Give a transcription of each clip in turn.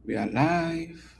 We are live.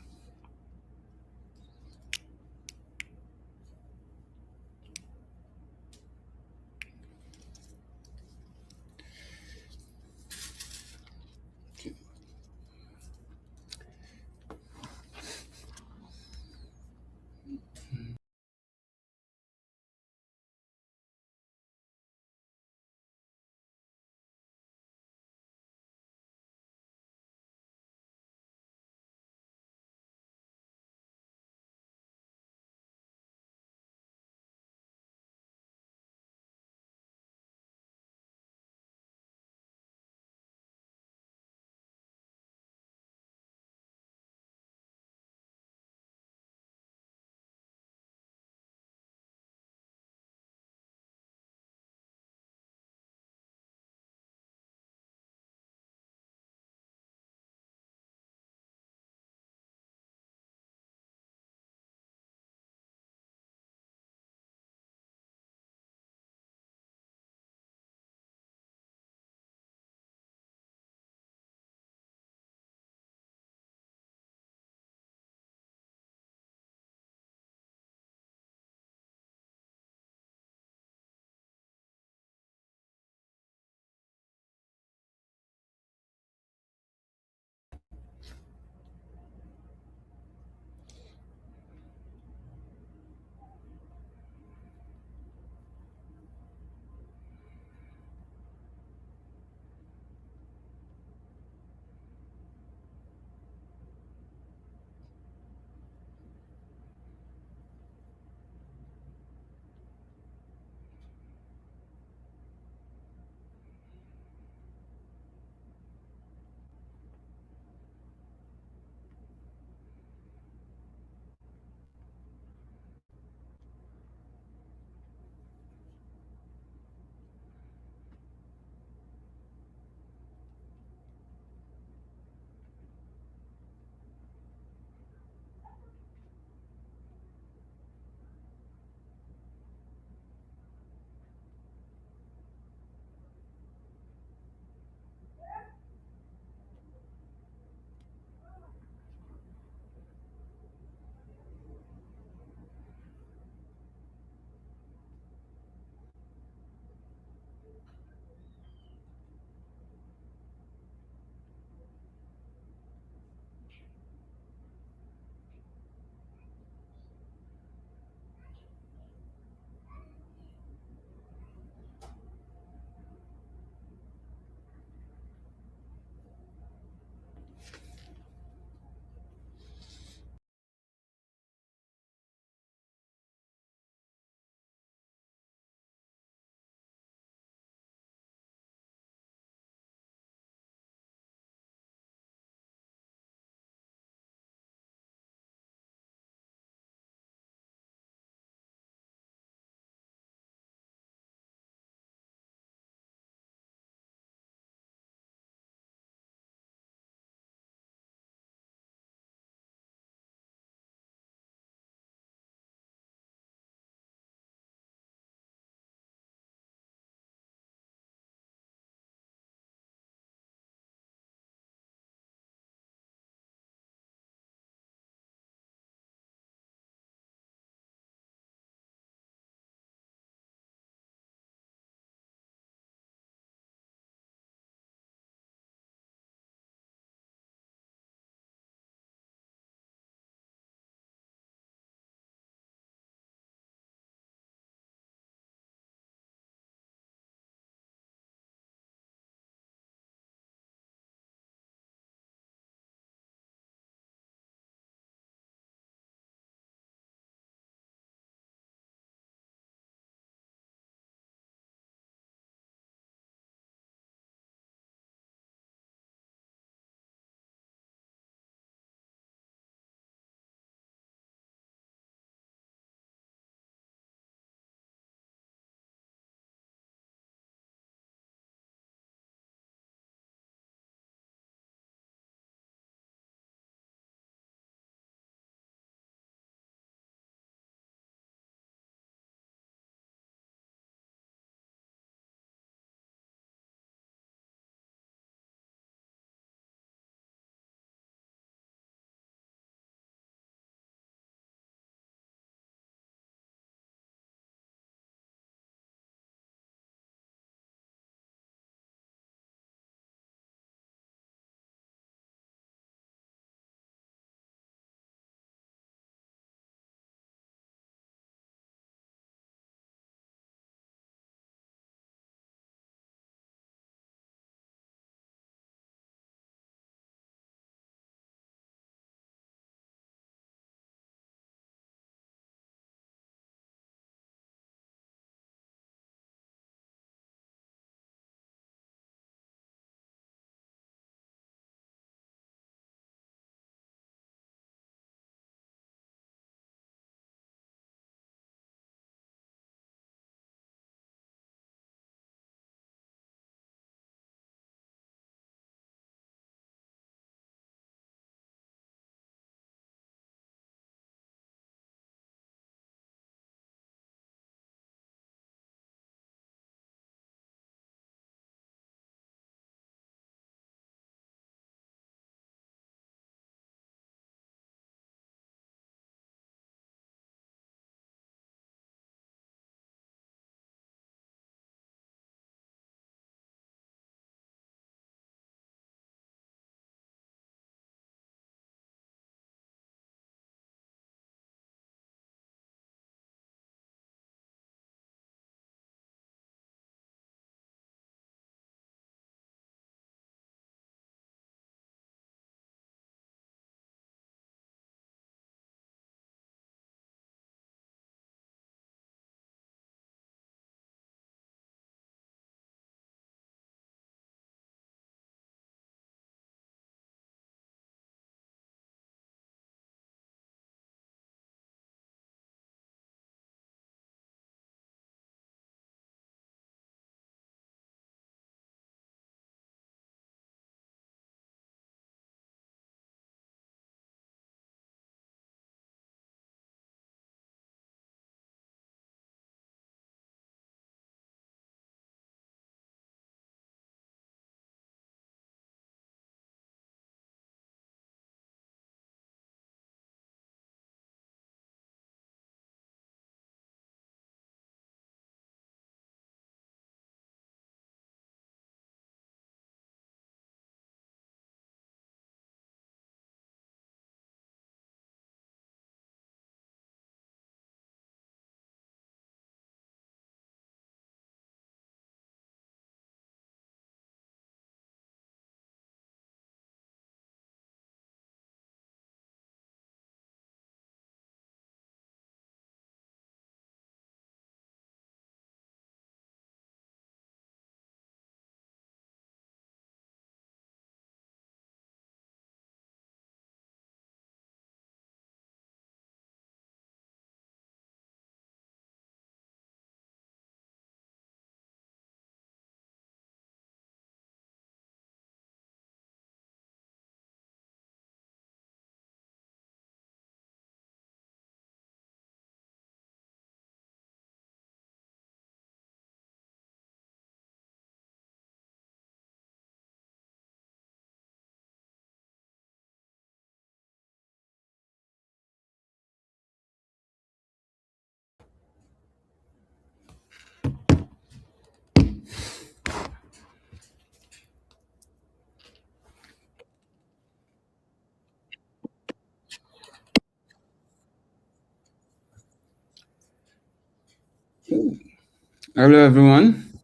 Hello, everyone.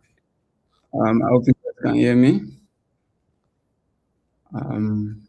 I hope you guys can hear me. Um,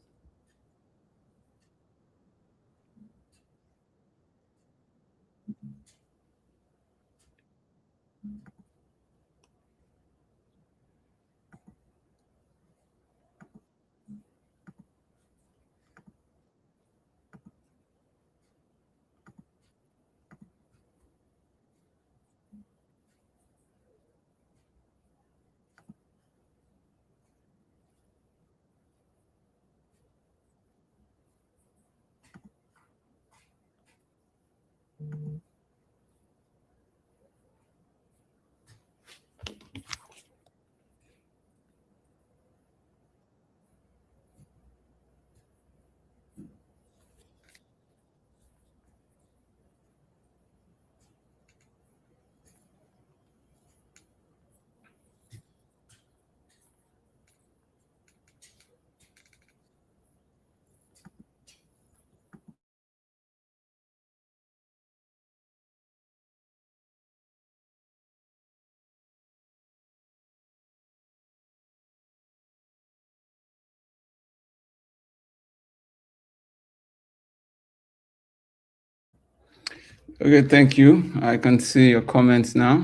okay, thank you. I can see your comments now.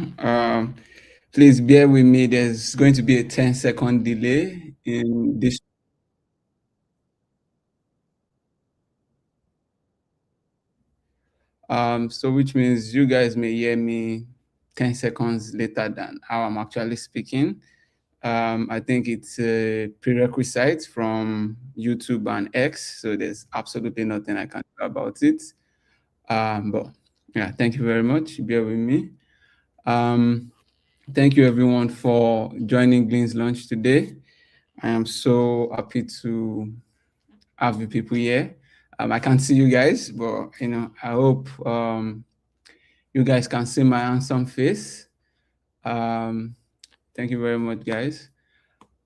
Please bear with me. There's going to be a 10-second delay in this. So which means you guys may hear me 10 seconds later than how I'm actually speaking. I think it's a prerequisite from YouTube and X, so there's absolutely nothing I can do about it. But yeah, thank you very much. Bear with me. Um, Thank you everyone for joining Glyn's Launch today. I am so happy to have you people here. I can't see you guys, but I hope you guys can see my handsome face. Um, Thank you very much, guys.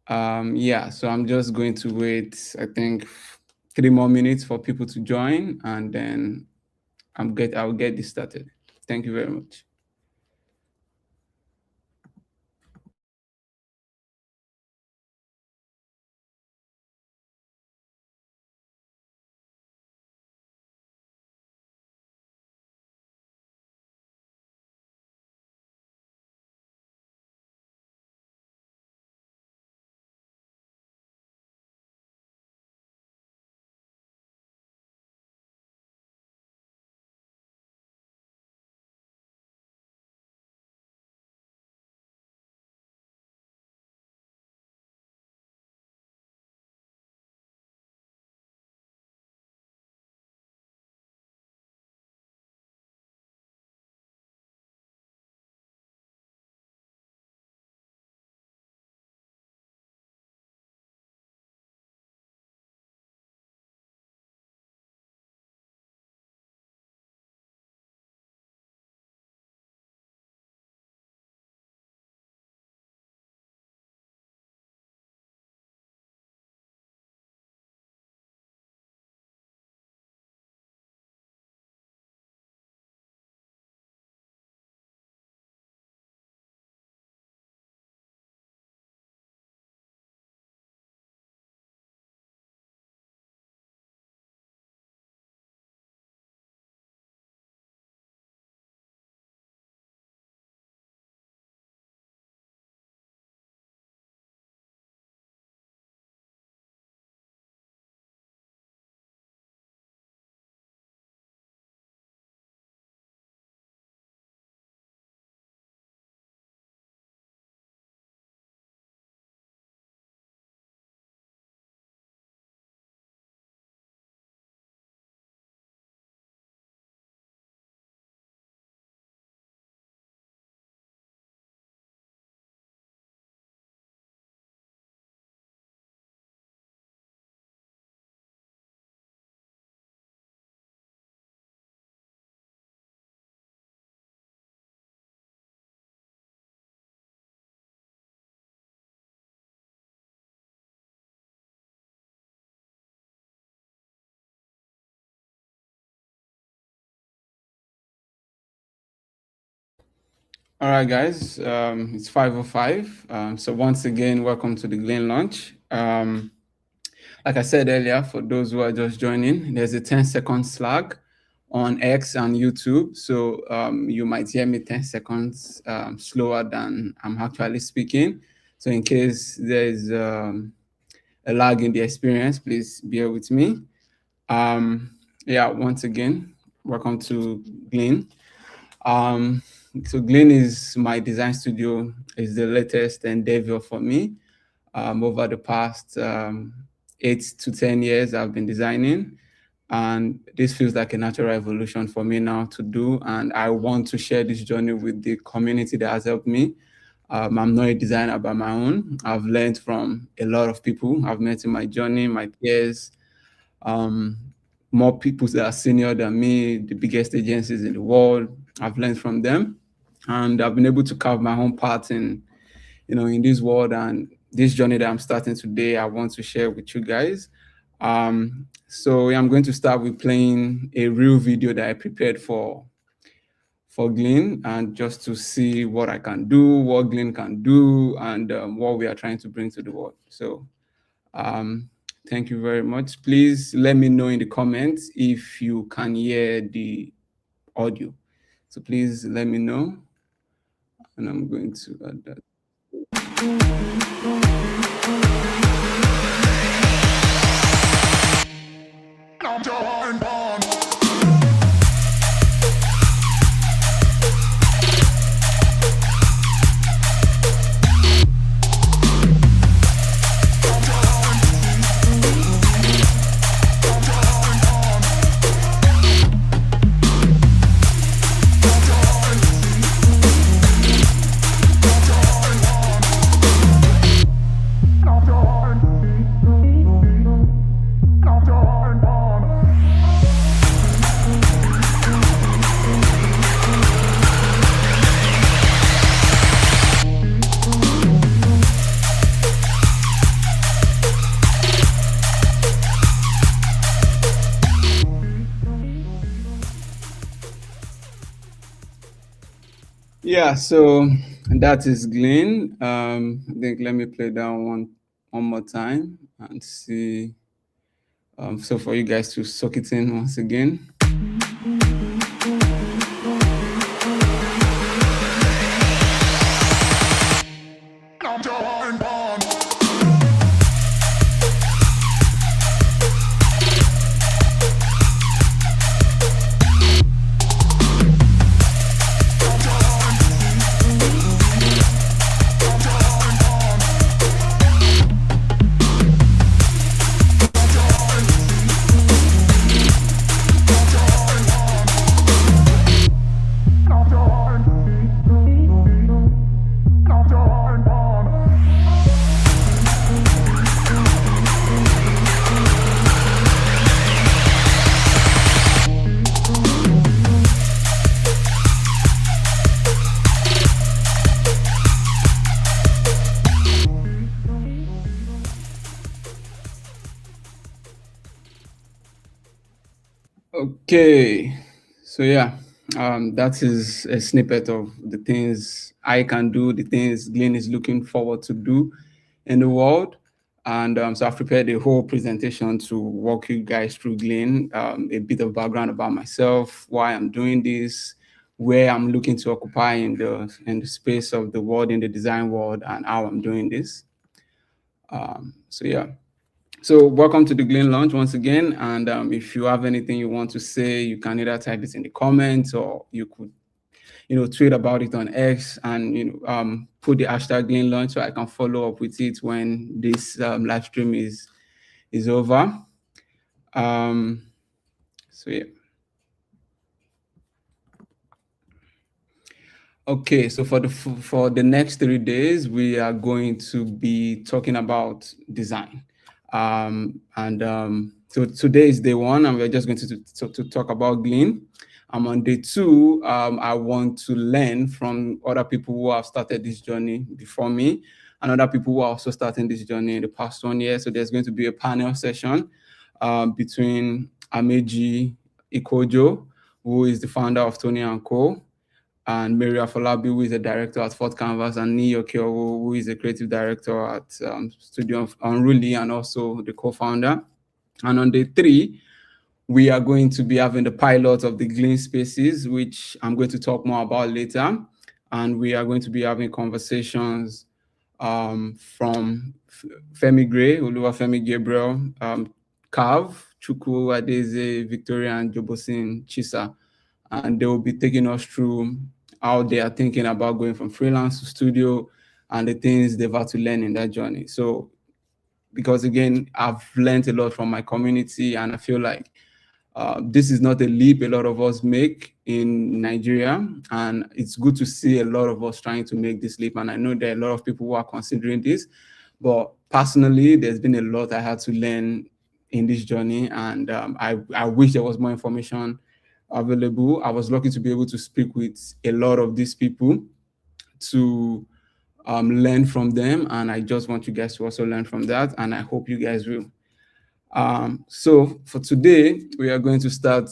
Yeah, so I'm just going to wait, I think 3 more minutes for people to join, and then I'll get this started. Thank you very much. All right, guys, it's 5:05. So once again, welcome to the Glyn Launch. Like I said earlier, for those who are just joining, there's a 10-second slag on X and YouTube. So you might hear me 10 seconds slower than I'm actually speaking. So in case there's a lag in the experience, please bear with me. Yeah, once again, welcome to Glyn. So Glyn is my design studio, is the latest endeavor for me. Over the past 8 to 10 years, I've been designing, and this feels like a natural evolution for me now to do. And I want to share this journey with the community that has helped me. I'm not a designer by my own. I've learned from a lot of people I've met in my journey, my peers, um, more people that are senior than me, the biggest agencies in the world. I've learned from them, and I've been able to carve my own part in this world. And this journey that I'm starting today, I want to share with you guys. So I'm going to start with playing a real video that I prepared for Glyn, and just to see what I can do, what Glyn can do, and what we are trying to bring to the world. So thank you very much. Please let me know in the comments if you can hear the audio. So please let me know. And I'm going to add that. Yeah, so that is Glyn. I think let me play that one more time and see. So for you guys to soak it in once again. Okay, so yeah, that is a snippet of the things I can do, the things Glyn is looking forward to do in the world. And so I've prepared a whole presentation to walk you guys through Glyn, a bit of background about myself, why I'm doing this, where I'm looking to occupy in the space of the world, in the design world, and how I'm doing this. So yeah. So welcome to the Glyn Launch once again. And if you have anything you want to say, you can either type it in the comments, or you could, tweet about it on X, and put the hashtag Glyn Launch so I can follow up with it when this live stream is over. So yeah. Okay, so for the next 3 days, we are going to be talking about design. So today is day 1, and we're just going to talk about Glyn. On day 2, I want to learn from other people who have started this journey before me, and other people who are also starting this journey in the past 1 year. So there's going to be a panel session between Ameji Ikojo, who is the founder of Tony & Co., and Mary Afolabi, who is a director at Fort Canvas, and Niyo Kyowo, who is a creative director at Studio Unruly and also the co-founder. And on day 3, we are going to be having the pilot of the Glyn Spaces, which I'm going to talk more about later. And we are going to be having conversations from Femi Gray, Oluwafemi Gabriel, Cav, Chukwu Adeze, Victoria, and Jobosin Chisa. And they will be taking us through how they are thinking about going from freelance to studio and the things they've had to learn in that journey. So, because again, I've learned a lot from my community, and I feel like this is not a leap a lot of us make in Nigeria, and it's good to see a lot of us trying to make this leap. And I know there are a lot of people who are considering this, but personally, there's been a lot I had to learn in this journey, and I wish there was more information available. I was lucky to be able to speak with a lot of these people to learn from them, and I just want you guys to also learn from that, and I hope you guys will. So for today, we are going to start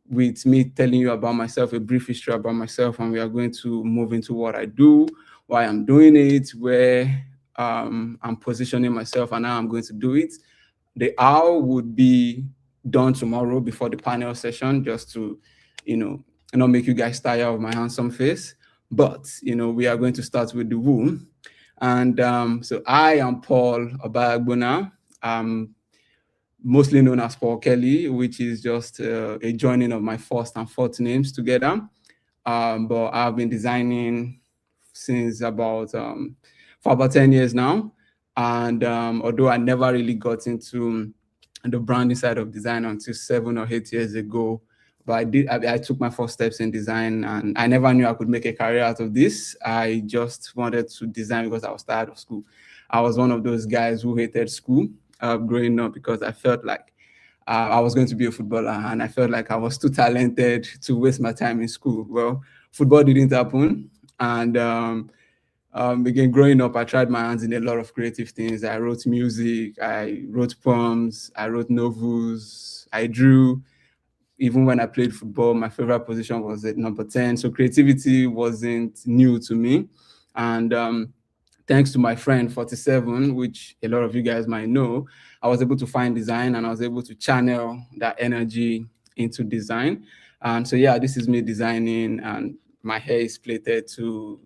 with me telling you about myself, a brief history about myself, and we are going to move into what I do, why I'm doing it, where I'm positioning myself, and how I'm going to do it. The how would be done tomorrow before the panel session, just to, not make you guys tired of my handsome face. But, we are going to start with the who. And so I am Paul Obayagbona. I'm mostly known as Paul Kelly, which is just a joining of my first and fourth names together. But I've been designing since for about 10 years now. And although I never really got into the branding side of design until 7 or 8 years ago, but I took my first steps in design, and I never knew I could make a career out of this. I just wanted to design because I was tired of school. I was one of those guys who hated school growing up because I felt like I was going to be a footballer, and I felt like I was too talented to waste my time in school. Well, football didn't happen, and again, growing up, I tried my hands in a lot of creative things. I wrote music, I wrote poems, I wrote novels, I drew. Even when I played football, my favorite position was at number 10. So creativity wasn't new to me. And thanks to my friend 47, which a lot of you guys might know, I was able to find design, and I was able to channel that energy into design. And so, yeah, this is me designing, and my hair is plaited to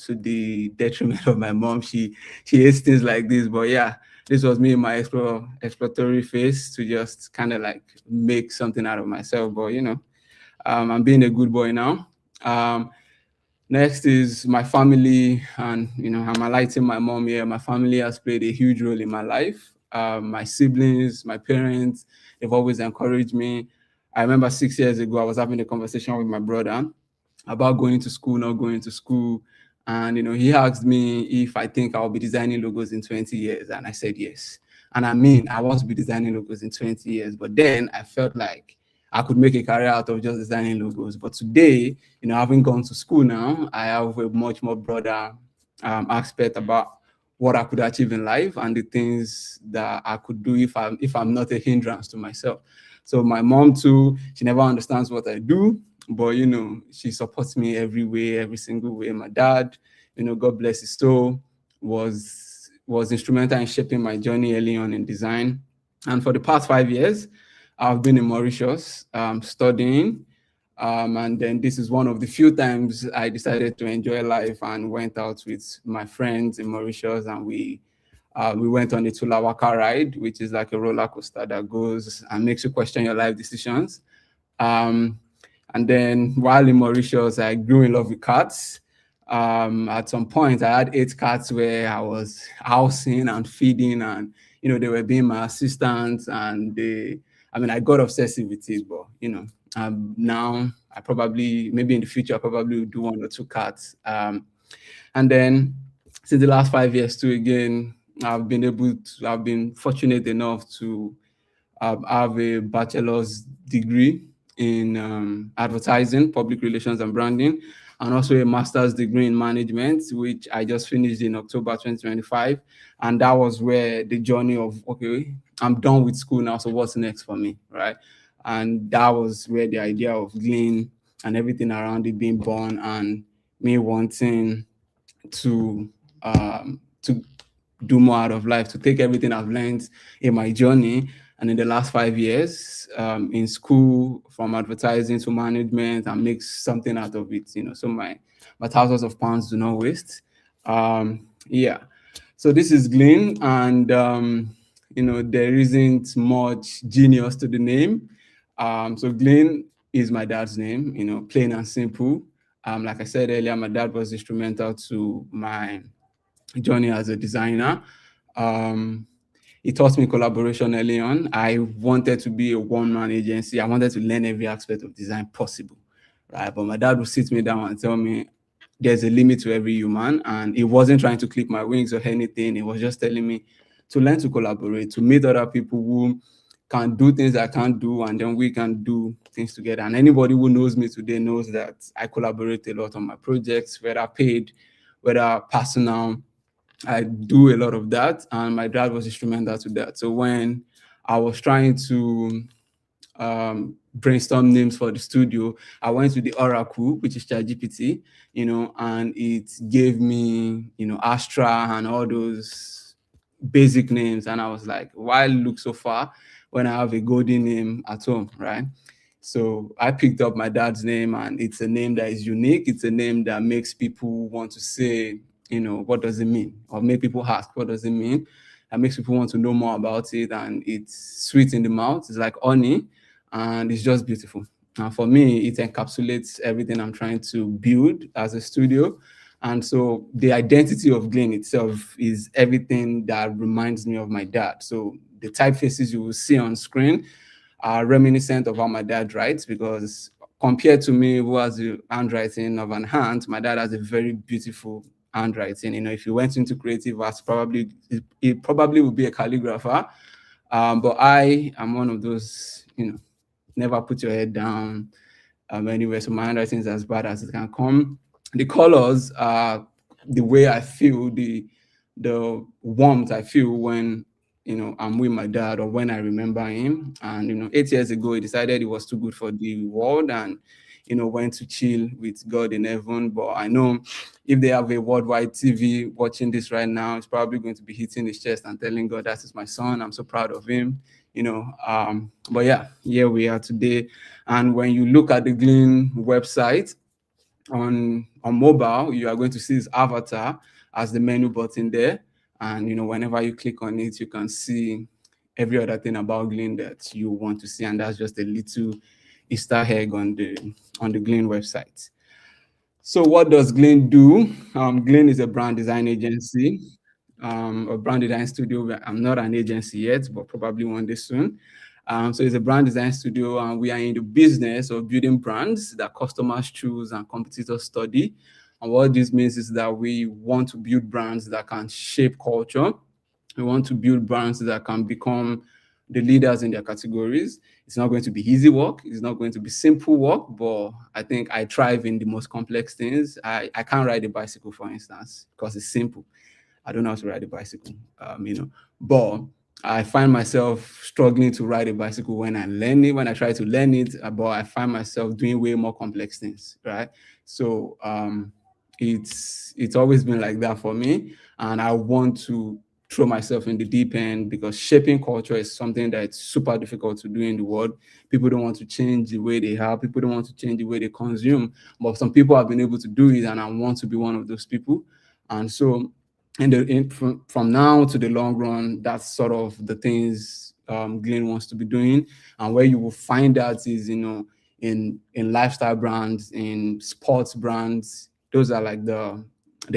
the detriment of my mom. She hates things like this, but yeah, this was me in my exploratory phase to just kind of like make something out of myself. But I'm being a good boy now. Next is my family, and I'm highlighting my mom here. My family has played a huge role in my life. My siblings, my parents, they've always encouraged me. I remember 6 years ago, I was having a conversation with my brother about going to school, not going to school. And, he asked me if I think I'll be designing logos in 20 years. And I said, yes. And I mean, I want to be designing logos in 20 years. But then I felt like I could make a career out of just designing logos. But today, having gone to school now, I have a much more broader aspect about what I could achieve in life and the things that I could do if I'm not a hindrance to myself. So my mom too, she never understands what I do, but she supports me every way, every single way. My dad, God bless his soul, was instrumental in shaping my journey early on in design. And for the past 5 years, I've been in Mauritius studying. And then this is one of the few times I decided to enjoy life and went out with my friends in Mauritius, and we went on a Tulawaka ride, which is like a roller coaster that goes and makes you question your life decisions. And then while in Mauritius, I grew in love with cats. At some point, I had 8 cats where I was housing and feeding, and they were being my assistants, and I got obsessive with it, but now I probably, maybe in the future, I probably will do 1 or 2 cats. And then since the last 5 years too, again, I've been fortunate enough to have a bachelor's degree in advertising, public relations and branding, and also a master's degree in management, which I just finished in October 2025. And that was where the journey of, okay, I'm done with school now, so what's next for me, right? And that was where the idea of Glyn and everything around it being born, and me wanting to do more out of life, to take everything I've learned in my journey and in the last 5 years in school, from advertising to management, and make something out of it. So my thousands of pounds do not waste. Yeah. So this is Glyn, and there isn't much genius to the name. So Glyn is my dad's name, plain and simple. Like I said earlier, my dad was instrumental to my journey as a designer. Um, he taught me collaboration early on. I wanted to be a one-man agency. I wanted to learn every aspect of design possible, right? But my dad would sit me down and tell me there's a limit to every human, and he wasn't trying to clip my wings or anything. He was just telling me to learn to collaborate, to meet other people who can do things I can't do, and then we can do things together. And anybody who knows me today knows that I collaborate a lot on my projects, whether paid, whether personal. I do a lot of that, and my dad was instrumental to that. So when I was trying to brainstorm names for the studio, I went to the Oracle, which is ChatGPT, and it gave me, Astra and all those basic names. And I was like, why look so far when I have a golden name at home, right? So I picked up my dad's name, and it's a name that is unique. It's a name that makes people want to say, what does it mean? Or make people ask, what does it mean? That makes people want to know more about it. And it's sweet in the mouth. It's like honey, and it's just beautiful. And for me, it encapsulates everything I'm trying to build as a studio. And so the identity of Glyn itself is everything that reminds me of my dad. So the typefaces you will see on screen are reminiscent of how my dad writes, because compared to me, who has the handwriting of an ant, my dad has a very beautiful handwriting. If you went into creative arts, it probably would be a calligrapher. But I am one of those, never put your head down anywhere. So my handwriting is as bad as it can come. The colors are the way I feel, the warmth I feel when I'm with my dad, or when I remember him. And 8 years ago, he decided it was too good for the world, and went to chill with God in heaven. But I know if they have a worldwide TV watching this right now, it's probably going to be hitting his chest and telling God, that is my son. I'm so proud of him. But yeah, here we are today. And when you look at the Glyn website on mobile, you are going to see his avatar as the menu button there. And whenever you click on it, you can see every other thing about Glyn that you want to see. And that's just a little Easter egg on the Glyn website. So what does Glyn do? Glyn is a brand design agency, a brand design studio. I'm not an agency yet, but probably one day soon. So it's a brand design studio, and we are in the business of building brands that customers choose and competitors study. And what this means is that we want to build brands that can shape culture. We want to build brands that can become the leaders in their categories. It's not going to be easy work. It's not going to be simple work, but I think I thrive in the most complex things. I can't ride a bicycle, for instance, because it's simple. I don't know how to ride a bicycle, but I find myself struggling to ride a bicycle when I learn it, when I try to learn it, but I find myself doing way more complex things, right? So it's always been like that for me, and I want to throw myself in the deep end, because shaping culture is something that's super difficult to do in the world. People don't want to change the way they have. People don't want to change the way they consume, but some people have been able to do it, and I want to be one of those people. And so from now to the long run, that's sort of the things Glyn wants to be doing. And where you will find that is, in lifestyle brands, in sports brands. Those are like the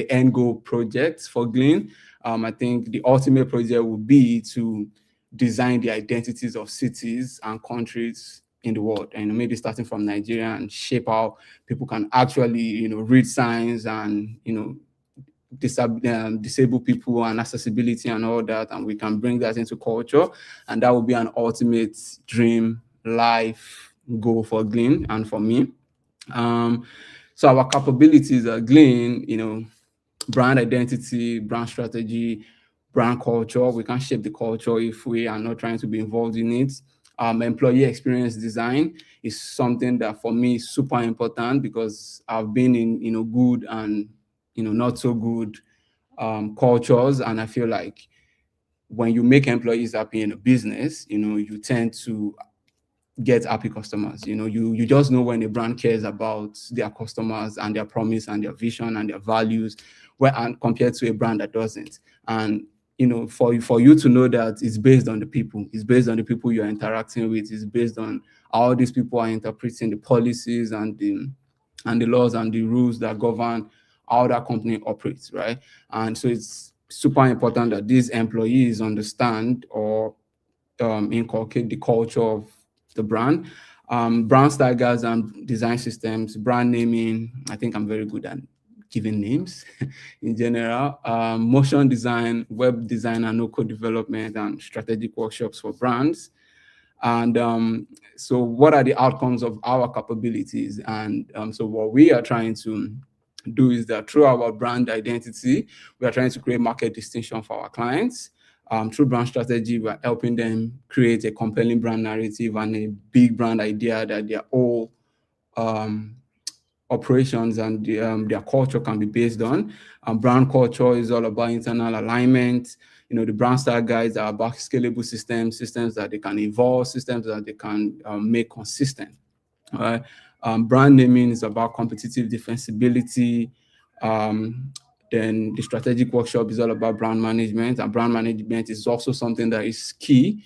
end goal projects for Glyn. I think the ultimate project would be to design the identities of cities and countries in the world, and maybe starting from Nigeria, and shape how people can actually, read signs, and disabled people, and accessibility and all that, and we can bring that into culture, and that would be an ultimate dream life goal for Glyn and for me. So our capabilities at Glyn, brand identity, brand strategy, brand culture. We can't shape the culture if we are not trying to be involved in it. Employee experience design is something that for me is super important, because I've been in good and not so good cultures, and I feel like when you make employees happy in a business, you tend to get happy customers. You just know when a brand cares about their customers and their promise and their vision and their values, where and compared to a brand that doesn't. And for you to know that it's based on the people, it's based on the people you're interacting with, it's based on how these people are interpreting the policies and the laws and the rules that govern how that company operates, right? And so it's super important that these employees understand or inculcate the culture of the brand. Brand staggers and design systems, brand naming. I think I'm very good at giving names in general. Motion design, web design, and no-code development, and strategic workshops for brands. And so what are the outcomes of our capabilities? And so what we are trying to do is that through our brand identity, we are trying to create market distinction for our clients. Through brand strategy, we're helping them create a compelling brand narrative and a big brand idea that their whole operations and their culture can be based on. Brand culture is all about internal alignment. The brand style guides are about scalable systems that they can evolve, systems that they can make consistent. Right? Brand naming is about competitive defensibility. Then the strategic workshop is all about brand management, and brand management is also something that is key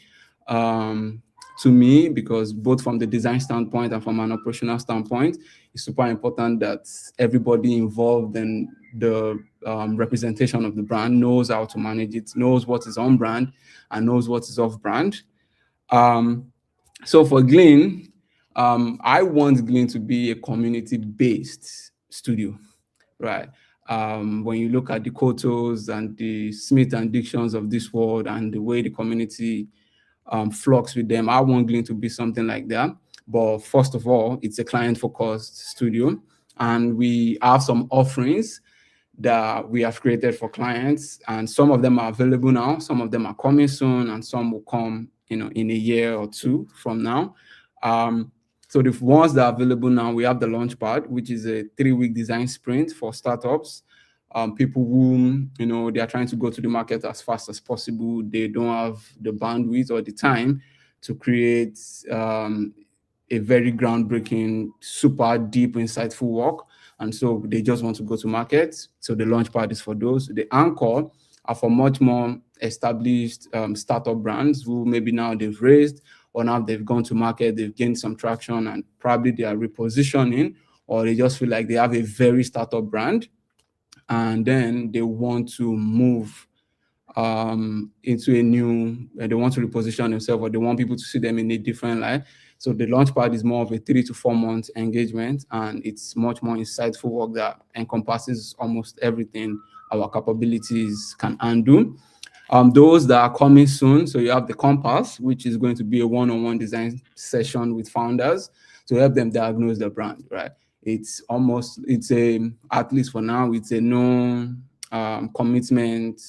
to me, because both from the design standpoint and from an operational standpoint, it's super important that everybody involved in the representation of the brand knows how to manage it, knows what is on brand, and knows what is off brand. So for Glyn, I want Glyn to be a community-based studio, right? When you look at the Kotos and the Smith and Dixons of this world and the way the community flux with them, I want Glyn to be something like that. But first of all, it's a client-focused studio, and we have some offerings that we have created for clients, and some of them are available now, some of them are coming soon, and some will come in a year or two from now. So the ones that are available now, we have the Launchpad, which is a 3-week design sprint for startups. People who, they are trying to go to the market as fast as possible. They don't have the bandwidth or the time to create a very groundbreaking, super deep, insightful work. And so they just want to go to market. So the Launchpad is for those. The Anchor are for much more established startup brands who maybe now they've raised, or now they've gone to market, they've gained some traction, and probably they are repositioning, or they just feel like they have a very startup brand, and then they want to move into a new, they want to reposition themselves, or they want people to see them in a different light. So the Launchpad is more of a 3 to 4 month engagement, and it's much more insightful work that encompasses almost everything our capabilities can undo. Those that are coming soon, so you have the Compass, which is going to be a one-on-one design session with founders to help them diagnose the brand, right? It's at least for now, it's a no commitment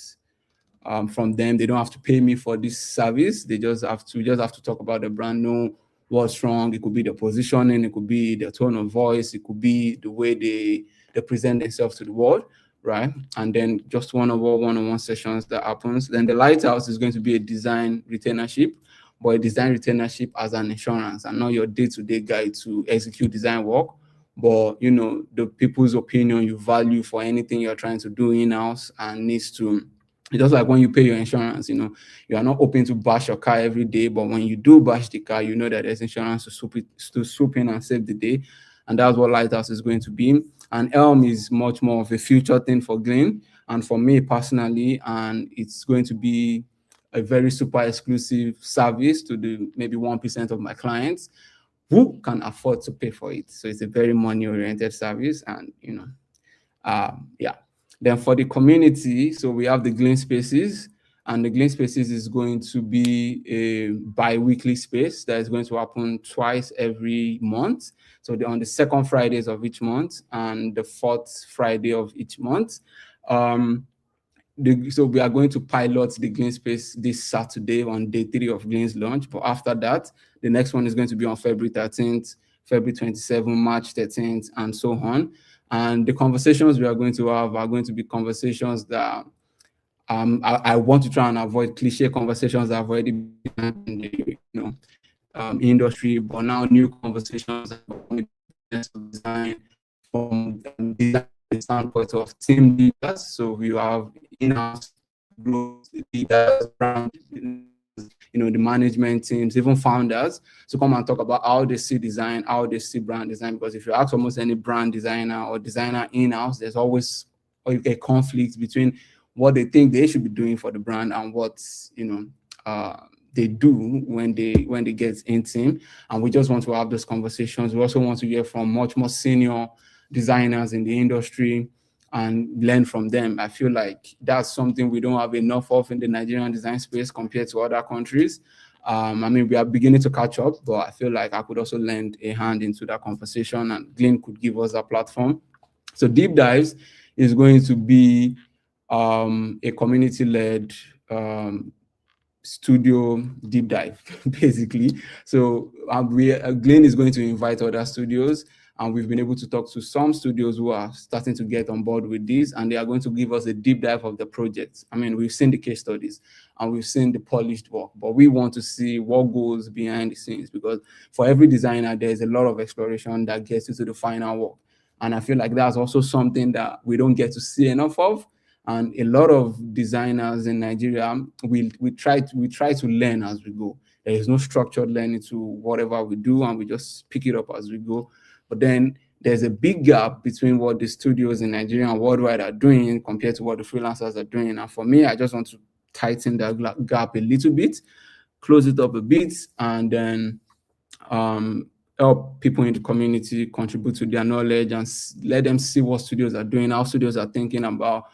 from them. They don't have to pay me for this service. They just have to talk about the brand, know what's wrong. It could be the positioning, it could be the tone of voice, it could be the way they present themselves to the world, right? And then just one-on-one sessions that happens. Then the Lighthouse is going to be a design retainership, but a design retainership as an insurance and not your day-to-day guide to execute design work. But the people's opinion you value for anything you're trying to do in-house, and needs to, it's just like when you pay your insurance, you are not hoping to bash your car every day, but when you do bash the car, you know that there's insurance to swoop in and save the day. And that's what Lighthouse is going to be. And Elm is much more of a future thing for Glyn and for me personally, and it's going to be a very super exclusive service to the maybe 1% of my clients who can afford to pay for it. So it's a very money-oriented service, and yeah. Then for the community, so we have the Glyn Spaces, and the Glyn Spaces is going to be a bi-weekly space that is going to happen twice every month. So on the second Fridays of each month and the fourth Friday of each month. so we are going to pilot the Glyn space this Saturday on day 3 of Glyn's launch. But after that, the next one is going to be on February 13th, February 27th, March 13th, and so on. And the conversations we are going to have are going to be conversations that I want to try and avoid cliche conversations that have already been in the industry, but now new conversations about design from design standpoint of team leaders. So we have in-house leaders, brand, the management teams, even founders, to come and talk about how they see design, how they see brand design. Because if you ask almost any brand designer or designer in-house, there's always a conflict between what they think they should be doing for the brand and what they do when they get in team. And we just want to have those conversations. We also want to hear from much more senior designers in the industry and learn from them. I feel like that's something we don't have enough of in the Nigerian design space compared to other countries. I mean, we are beginning to catch up, but I feel like I could also lend a hand into that conversation, and Glyn could give us a platform. So Deep Dives is going to be a community-led studio deep dive, basically. So Glyn is going to invite other studios, and we've been able to talk to some studios who are starting to get on board with this, and they are going to give us a deep dive of the project. I mean, we've seen the case studies and we've seen the polished work, but we want to see what goes behind the scenes, because for every designer, there's a lot of exploration that gets you to the final work. And I feel like that's also something that we don't get to see enough of. And a lot of designers in Nigeria, we try to learn as we go. There is no structured learning to whatever we do, and we just pick it up as we go. But then there's a big gap between what the studios in Nigeria and worldwide are doing compared to what the freelancers are doing. And for me, I just want to tighten that gap a little bit, close it up a bit, and then help people in the community contribute to their knowledge and let them see what studios are doing, how studios are thinking about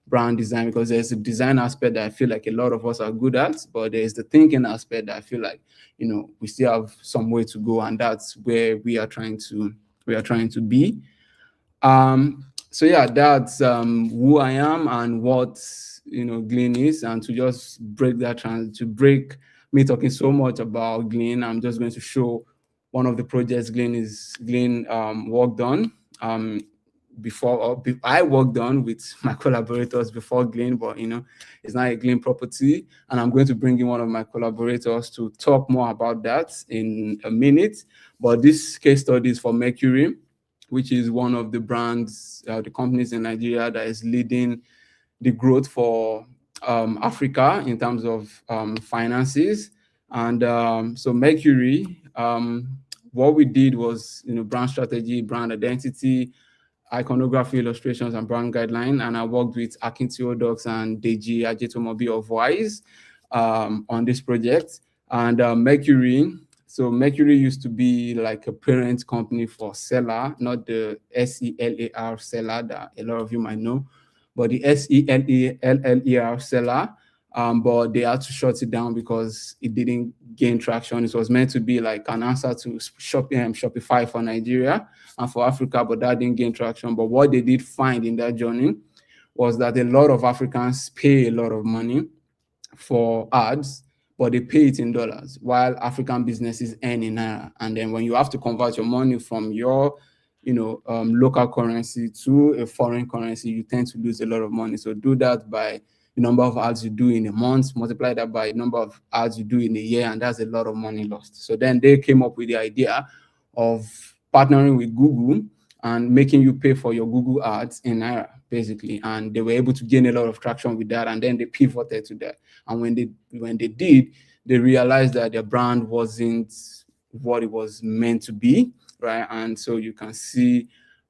brand design, because there's a design aspect that I feel like a lot of us are good at, but there's the thinking aspect that I feel like, we still have some way to go, and that's where we are trying to be. So yeah, that's who I am and what Glyn is, and to just break me talking so much about Glyn, I'm just going to show one of the projects Glyn worked on. I worked on with my collaborators before Glyn, but it's not a Glyn property, and I'm going to bring in one of my collaborators to talk more about that in a minute. But this case study is for Mercury, which is one of the brands, the companies in Nigeria that is leading the growth for Africa in terms of finances. And so Mercury, what we did was brand strategy, brand identity, iconography, illustrations, and brand guideline. And I worked with Akin Theodox and Deji Ajetomobi of Wise on this project. And Mercury used to be like a parent company for Seller, not the SELAR Seller that a lot of you might know, but the SELER Seller. But they had to shut it down because it didn't gain traction. It was meant to be like an answer to Shopify for Nigeria and for Africa, but that didn't gain traction. But what they did find in that journey was that a lot of Africans pay a lot of money for ads, but they pay it in dollars, while African businesses earn in naira. And then when you have to convert your money from your local currency to a foreign currency, you tend to lose a lot of money. So do that by the number of ads you do in a month, multiply that by the number of ads you do in a year, and that's a lot of money lost. So then they came up with the idea of partnering with Google and making you pay for your Google ads in naira, basically. And they were able to gain a lot of traction with that, and then they pivoted to that. And when they did, they realized that their brand wasn't what it was meant to be, right? And so you can see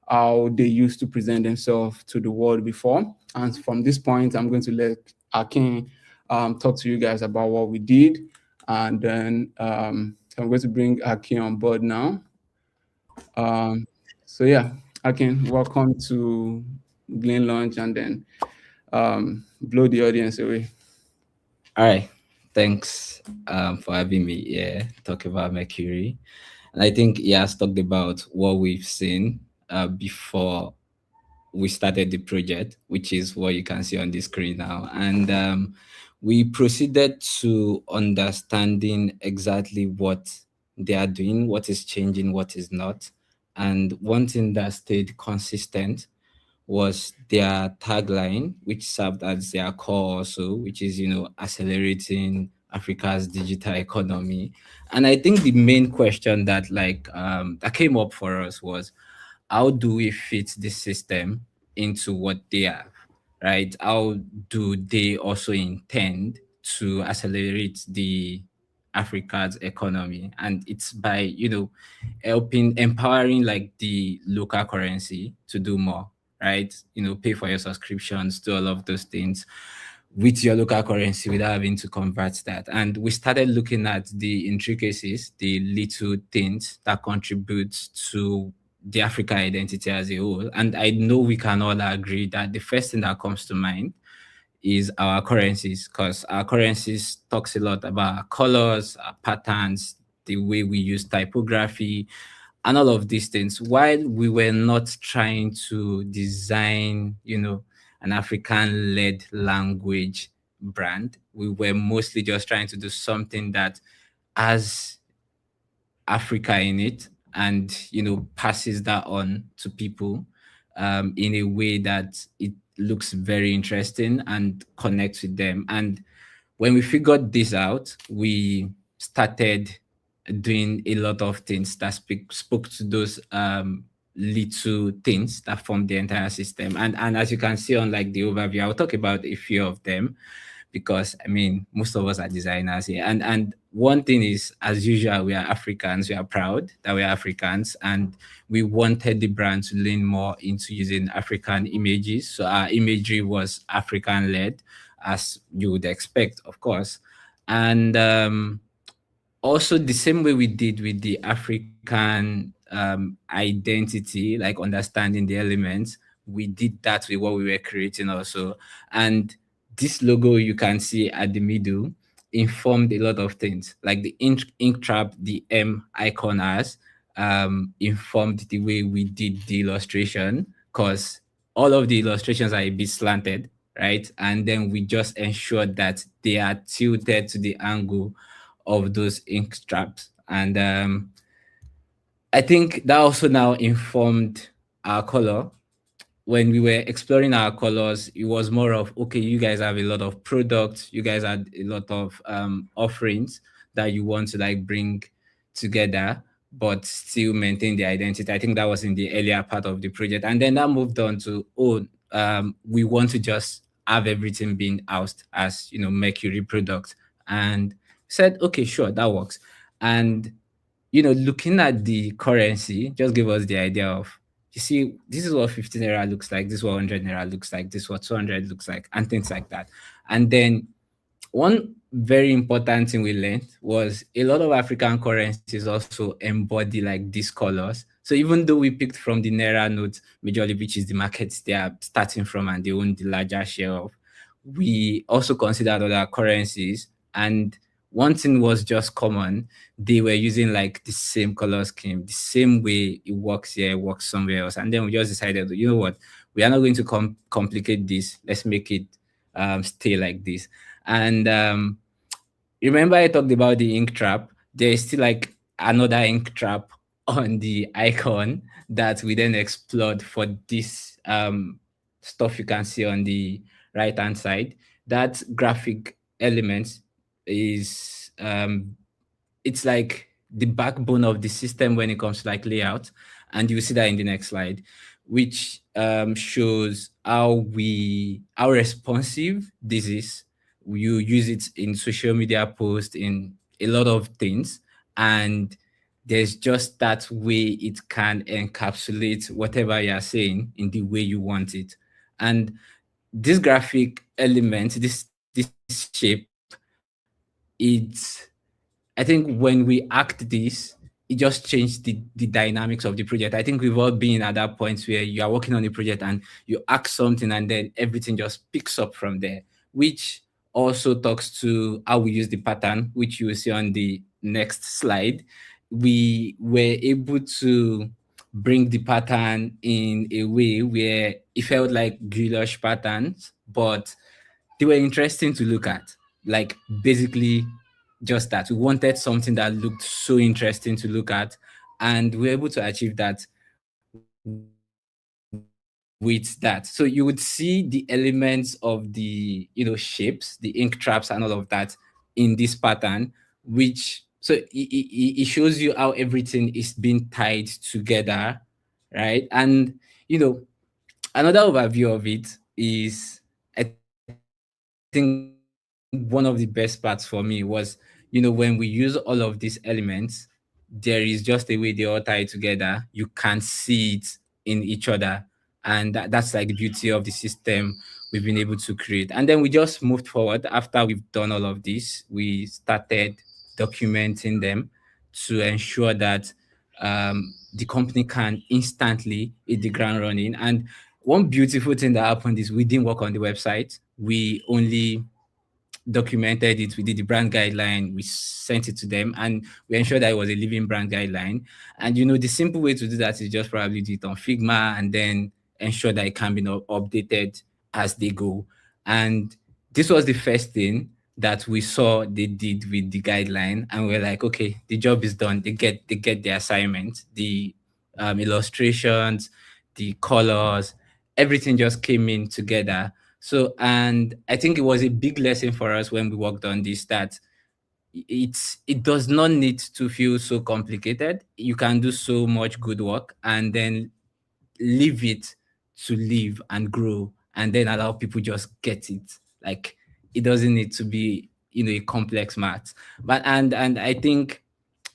how they used to present themselves to the world before. And from this point, I'm going to let Akin talk to you guys about what we did. And then I'm going to bring Akin on board now. So yeah, Akin, welcome to Glyn Launch, and then blow the audience away. All right. Thanks for having me here, talk about Mercury. And I think he has talked about what we've seen before we started the project, which is what you can see on the screen now. And we proceeded to understanding exactly what they are doing, what is changing, what is not. And one thing that stayed consistent was their tagline, which served as their core also, which is, accelerating Africa's digital economy. And I think the main question that that came up for us was, how do we fit this system into what they are, right? How do they also intend to accelerate the Africa's economy? And it's by, helping, empowering like the local currency to do more, right? Pay for your subscriptions, do all of those things with your local currency without having to convert that. And we started looking at the intricacies, the little things that contribute to the African identity as a whole. And I know we can all agree that the first thing that comes to mind is our currencies, because our currencies talks a lot about our colors, our patterns, the way we use typography, and all of these things. While we were not trying to design, an African-led language brand, we were mostly just trying to do something that has Africa in it, and passes that on to people in a way that it looks very interesting and connects with them. And when we figured this out, we started doing a lot of things that spoke to those little things that form the entire system. And as you can see on like the overview, I'll talk about a few of them, because I mean most of us are designers here. And one thing is, as usual, we are Africans. We are proud that we are Africans, and we wanted the brand to lean more into using African images. So our imagery was African led, as you would expect, of course. And also the same way we did with the African identity, like understanding the elements, we did that with what we were creating also. And this logo you can see at the middle informed a lot of things, like the ink trap, the M icon has informed the way we did the illustration, because all of the illustrations are a bit slanted, right? And then we just ensured that they are tilted to the angle of those ink straps. And I think that also now informed our color. When we were exploring our colors, it was more of, okay, you guys have a lot of products, you guys had a lot of offerings that you want to like bring together, but still maintain the identity. I think that was in the earlier part of the project. And then that moved on to, we want to just have everything being housed as, Mercury products. And said, okay, sure, that works. And looking at the currency just gave us the idea of, you see, this is what 15 naira looks like, this is what 100 naira looks like, this is what 200 looks like, and things like that. And then one very important thing we learned was a lot of African currencies also embody like these colors. So even though we picked from the Naira note majorly, which is the market they are starting from and they own the larger share of, we also considered other currencies. And one thing was just common. They were using like the same color scheme, the same way it works here, it works somewhere else. And then we just decided, you know what, we are not going to complicate this. Let's make it stay like this. And remember I talked about the ink trap. There is still like another ink trap on the icon that we then explored for this stuff you can see on the right hand side. That graphic element is it's like the backbone of the system when it comes to like layout, and you will see that in the next slide, which shows how responsive this is. You use it in social media posts, in a lot of things, and there's just that way it can encapsulate whatever you're saying in the way you want it. And this graphic element, this shape, it's, I think when we act this, it just changed the dynamics of the project. I think we've all been at that point where you are working on a project and you act something and then everything just picks up from there, which also talks to how we use the pattern, which you will see on the next slide. We were able to bring the pattern in a way where it felt like goulash patterns, but they were interesting to look at. Like basically just that. We wanted something that looked so interesting to look at, and we were able to achieve that with that. So you would see the elements of the, shapes, the ink traps and all of that in this pattern, which so it shows you how everything is being tied together, right? And another overview of it is, I think one of the best parts for me was, when we use all of these elements, there is just a way they all tie together. You can see it in each other. And that's like the beauty of the system we've been able to create. And then we just moved forward after we've done all of this. We started documenting them to ensure that the company can instantly hit the ground running. And one beautiful thing that happened is we didn't work on the website. We only documented it. We did the brand guideline. We sent it to them, and we ensured that it was a living brand guideline. And the simple way to do that is just probably do it on Figma and then ensure that it can be updated as they go. And this was the first thing that we saw they did with the guideline, and we're like, okay, the job is done. They get the assignment, the illustrations, the colors, everything just came in together. So, and I think it was a big lesson for us when we worked on this, that it does not need to feel so complicated. You can do so much good work and then leave it to live and grow, and then allow people just get it. Like, it doesn't need to be a complex math. But and I think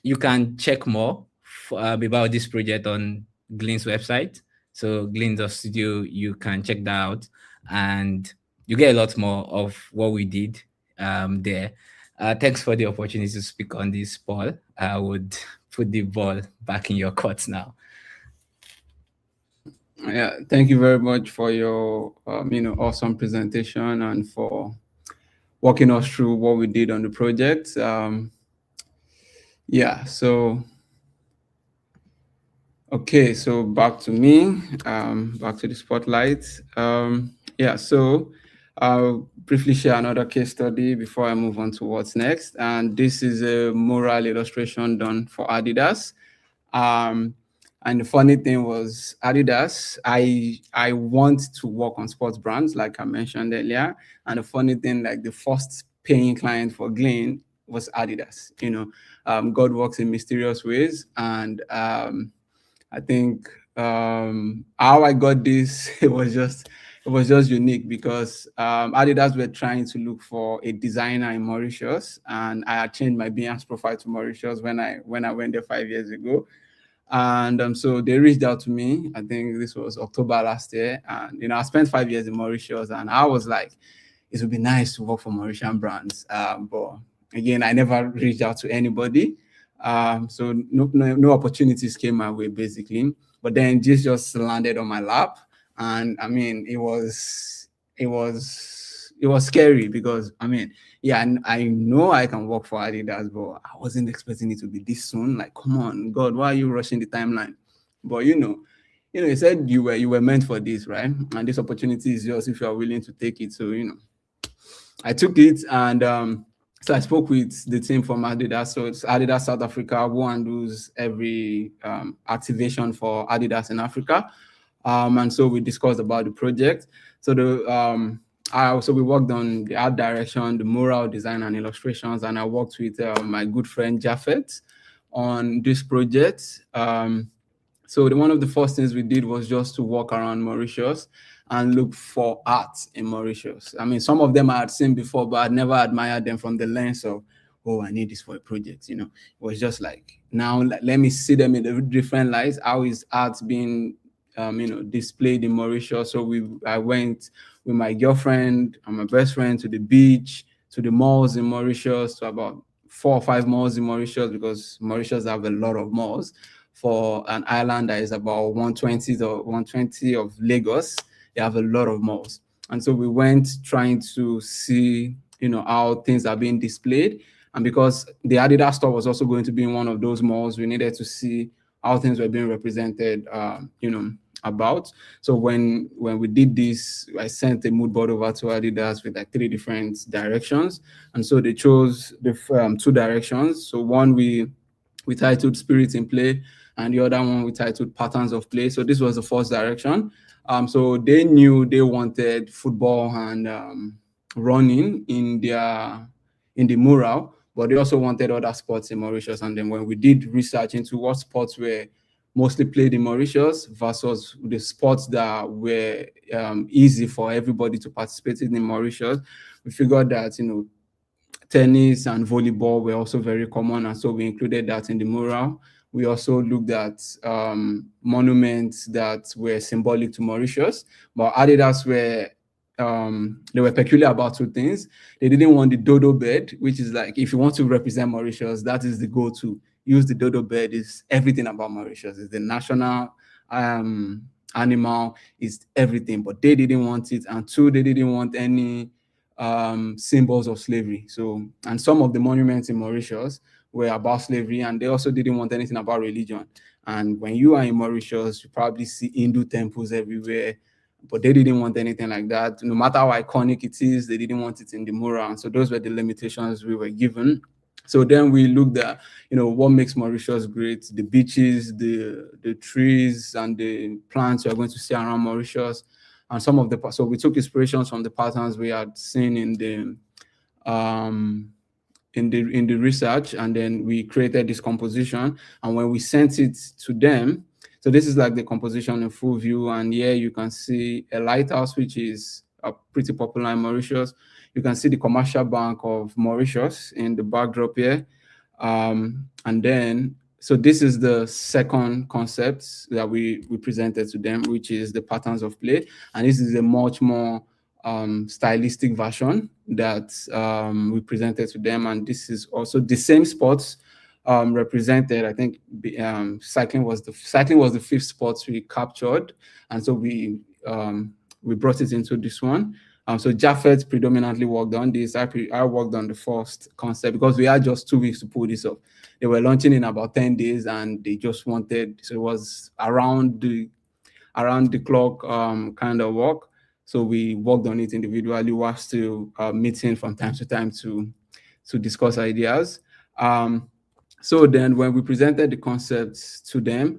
you can check more about this project on Glyn's website. So Glyn.studio, you can check that out, and you get a lot more of what we did there. Thanks for the opportunity to speak on this, Paul. I would put the ball back in your court now. Yeah, thank you very much for your awesome presentation and for walking us through what we did on the project. Yeah, so okay, so back to me, back to the spotlight. Yeah, so I'll briefly share another case study before I move on to what's next. And this is a mural illustration done for Adidas. Um, and the funny thing was Adidas, I want to work on sports brands, like I mentioned earlier. And the funny thing, like the first paying client for Glyn was Adidas. God works in mysterious ways. And I think how I got this, it was just unique because Adidas were trying to look for a designer in Mauritius, and I had changed my Behance profile to Mauritius when I went there 5 years ago. And so they reached out to me. I think this was October last year. And I spent 5 years in Mauritius, and I was like, it would be nice to work for Mauritian brands. But again, I never reached out to anybody. So no opportunities came my way, basically. But then this just landed on my lap. And I mean, it was scary because I mean, yeah, and I know I can work for Adidas, but I wasn't expecting it to be this soon. Like, come on, God, why are you rushing the timeline? But you said you were meant for this, right? And this opportunity is yours if you are willing to take it. So I took it, and so I spoke with the team from Adidas. So it's Adidas South Africa, who handles every activation for Adidas in Africa. And so we discussed about the project. So we worked on the art direction, the mural design and illustrations, and I worked with my good friend Japheth on this project. So one of the first things we did was just to walk around Mauritius and look for art in Mauritius. I mean, some of them I had seen before, but I'd never admired them from the lens of, oh, I need this for a project. It was just like, now let me see them in the different lights. How is art being displayed in Mauritius? So I went with my girlfriend and my best friend to the beach, to the malls in Mauritius, to about 4 or 5 malls in Mauritius, because Mauritius have a lot of malls for an island that is about 120 of Lagos. They have a lot of malls. And so we went trying to see, how things are being displayed. And because the Adidas store was also going to be in one of those malls, we needed to see how things were being represented, about. So when we did this, I sent a mood board over to Adidas with like 3 different directions, and so they chose the 2 directions. So one we titled Spirit in Play, and the other one we titled Patterns of Play. So this was the first direction. So they knew they wanted football and running in the mural, but they also wanted other sports in Mauritius. And then when we did research into what sports were mostly played in Mauritius versus the sports that were easy for everybody to participate in Mauritius, we figured that tennis and volleyball were also very common, and so we included that in the mural. We also looked at monuments that were symbolic to Mauritius, but Adidas were they were peculiar about 2 things. They didn't want the dodo bird, which is like, if you want to represent Mauritius, that is the go-to. Use the dodo bird. Is everything about Mauritius. It's the national animal. Is everything, but they didn't want it. And 2, they didn't want any symbols of slavery. So, and some of the monuments in Mauritius were about slavery, and they also didn't want anything about religion. And when you are in Mauritius, you probably see Hindu temples everywhere, but they didn't want anything like that. No matter how iconic it is, they didn't want it in the mural. And so those were the limitations we were given. So then we looked at, what makes Mauritius great: the beaches, the trees, and the plants you are going to see around Mauritius. And so we took inspirations from the patterns we had seen in the research, and then we created this composition. And when we sent it to them, so this is like the composition in full view, and here you can see a lighthouse, which is pretty popular in Mauritius. You can see the Commercial Bank of Mauritius in the backdrop here. And then, so this is the second concept that we presented to them, which is the patterns of play. And this is a much more stylistic version that we presented to them. And this is also the same sports represented. I think cycling was the 5th sport we captured, and so we brought it into this one. So Japheth predominantly worked on this. I worked on the first concept because we had just 2 weeks to pull this off. They were launching in about 10 days, and they just wanted, so it was around the clock kind of work. So we worked on it individually while still meeting from time to time to discuss ideas. So then when we presented the concepts to them,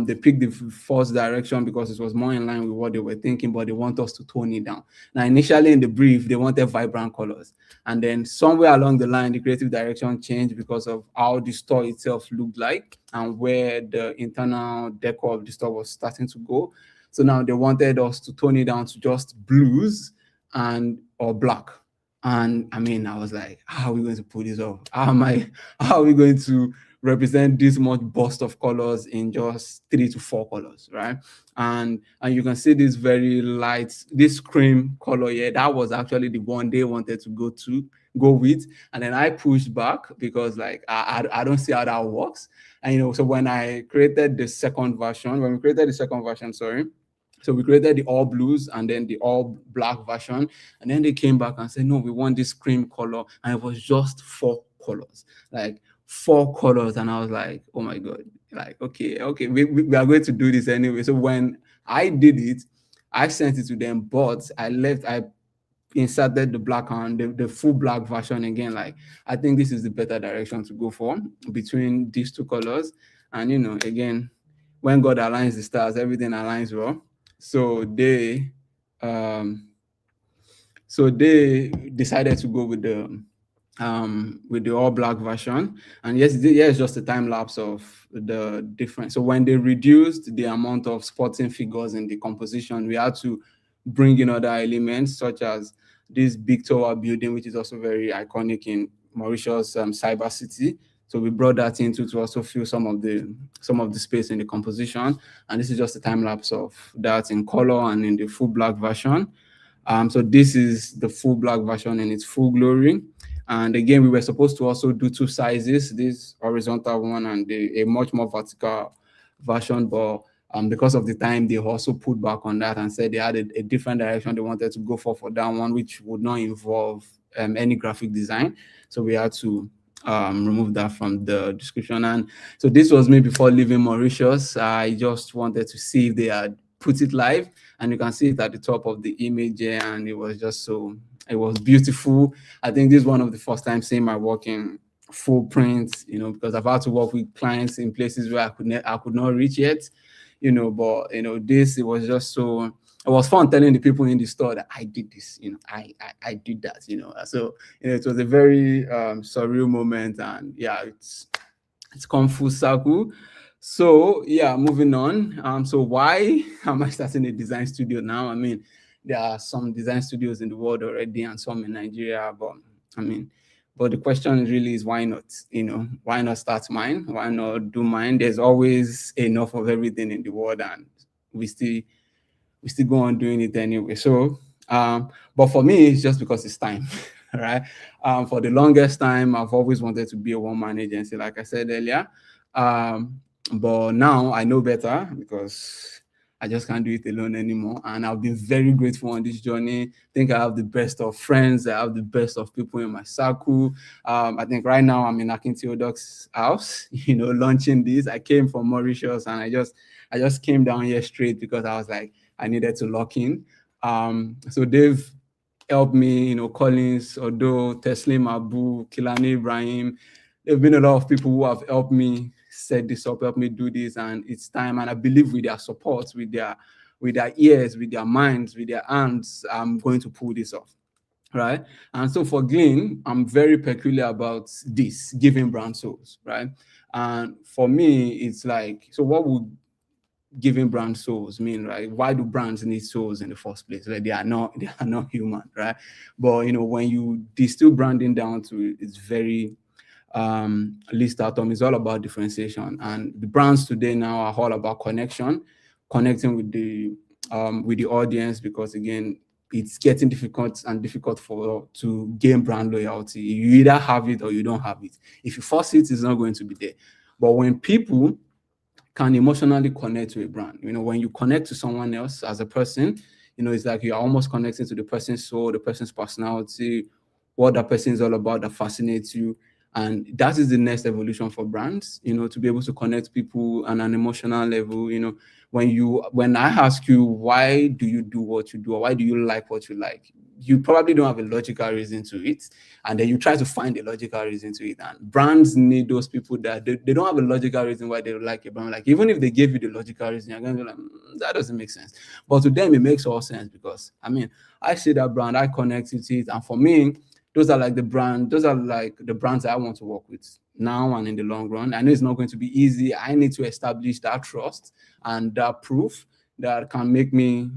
they picked the first direction because it was more in line with what they were thinking, but they want us to tone it down. Now, initially in the brief, they wanted vibrant colors. And then somewhere along the line, the creative direction changed because of how the store itself looked like and where the internal decor of the store was starting to go. So now they wanted us to tone it down to just blues or black. And I mean, I was like, how are we going to pull this off? How are we going to represent this much burst of colors in just 3 to 4 colors, right? And you can see this very light, this cream color here. That was actually the one they wanted to go with. And then I pushed back because like I don't see how that works. And so when we created the second version, so we created the all blues and then the all black version. And then they came back and said, no, we want this cream color. And it was just 4 colors, like 4 colors. And I was like, oh my God, like, okay, we are going to do this anyway. So when I did it, I sent it to them, but I inserted the black and the full black version again. Like, I think this is the better direction to go for between these 2 colors. And, again, when God aligns the stars, everything aligns well. So they decided to go with the all black version. And yes, it's just a time lapse of the difference. So when they reduced the amount of sporting figures in the composition, we had to bring in other elements such as this big tower building, which is also very iconic in Mauritius cyber city. So we brought that in to also fill some of the space in the composition. And this is just a time lapse of that in color and in the full black version. So this is the full black version in its full glory. And again, we were supposed to also do 2 sizes, this horizontal one and a much more vertical version, but because of the time, they also put back on that and said they had a different direction they wanted to go for that one, which would not involve any graphic design. So we had to remove that from the description. And so this was me before leaving Mauritius. I just wanted to see if they had put it live, and you can see it at the top of the image here, and it was just so, it was beautiful. I think this is one of the first times seeing my work in full print, because I've had to work with clients in places where I could not reach yet, but this, it was just so, it was fun telling the people in the store that I did this, I did that, so it was a very surreal moment, and yeah, it's come full circle. So yeah, moving on. So why am I starting a design studio now? I mean, there are some design studios in the world already, and some in Nigeria, but I mean, but the question really is why not? Why not start mine? Why not do mine? There's always enough of everything in the world, and we still we still go on doing it anyway. So, but for me, it's just because it's time, right? For the longest time, I've always wanted to be a one-man agency, like I said earlier. But now I know better because I just can't do it alone anymore. And I've been very grateful on this journey. I think I have the best of friends. I have the best of people in my circle. I think right now I'm in Akin Theodoc's house, launching this. I came from Mauritius, and I just came down here straight because I was like, I needed to lock in. So they've helped me, Collins, Odo, Teslim Abu, Kilani Ibrahim. There have been a lot of people who have helped me set this up, helped me do this, and it's time. And I believe with their support, with their ears, with their minds, with their hands, I'm going to pull this off. Right. And so for Glyn, I'm very peculiar about this, giving brand souls, right? And for me, it's like, so what would giving brand souls mean, right? Why do brands need souls in the first place? Like they are not human, right? But when you distill branding down to it, it's very least atom. It's all about differentiation, and the brands today now are all about connecting with the audience, because again, it's getting difficult for to gain brand loyalty. You either have it or you don't have it. If you force it, it's not going to be there. But when people can emotionally connect to a brand. When you connect to someone else as a person, it's like you're almost connecting to the person's soul, the person's personality, what that person is all about that fascinates you. And that is the next evolution for brands, to be able to connect people on an emotional level. When I ask you, why do you do what you do, or why do you like what you like, you probably don't have a logical reason to it. And then you try to find a logical reason to it. And brands need those people that they don't have a logical reason why they like a brand. Like, even if they gave you the logical reason, you're going to be like, that doesn't make sense. But to them, it makes all sense, because I mean, I see that brand, I connect with it. And for me, those are like the brands I want to work with now and in the long run. I know it's not going to be easy. I need to establish that trust and that proof that can make me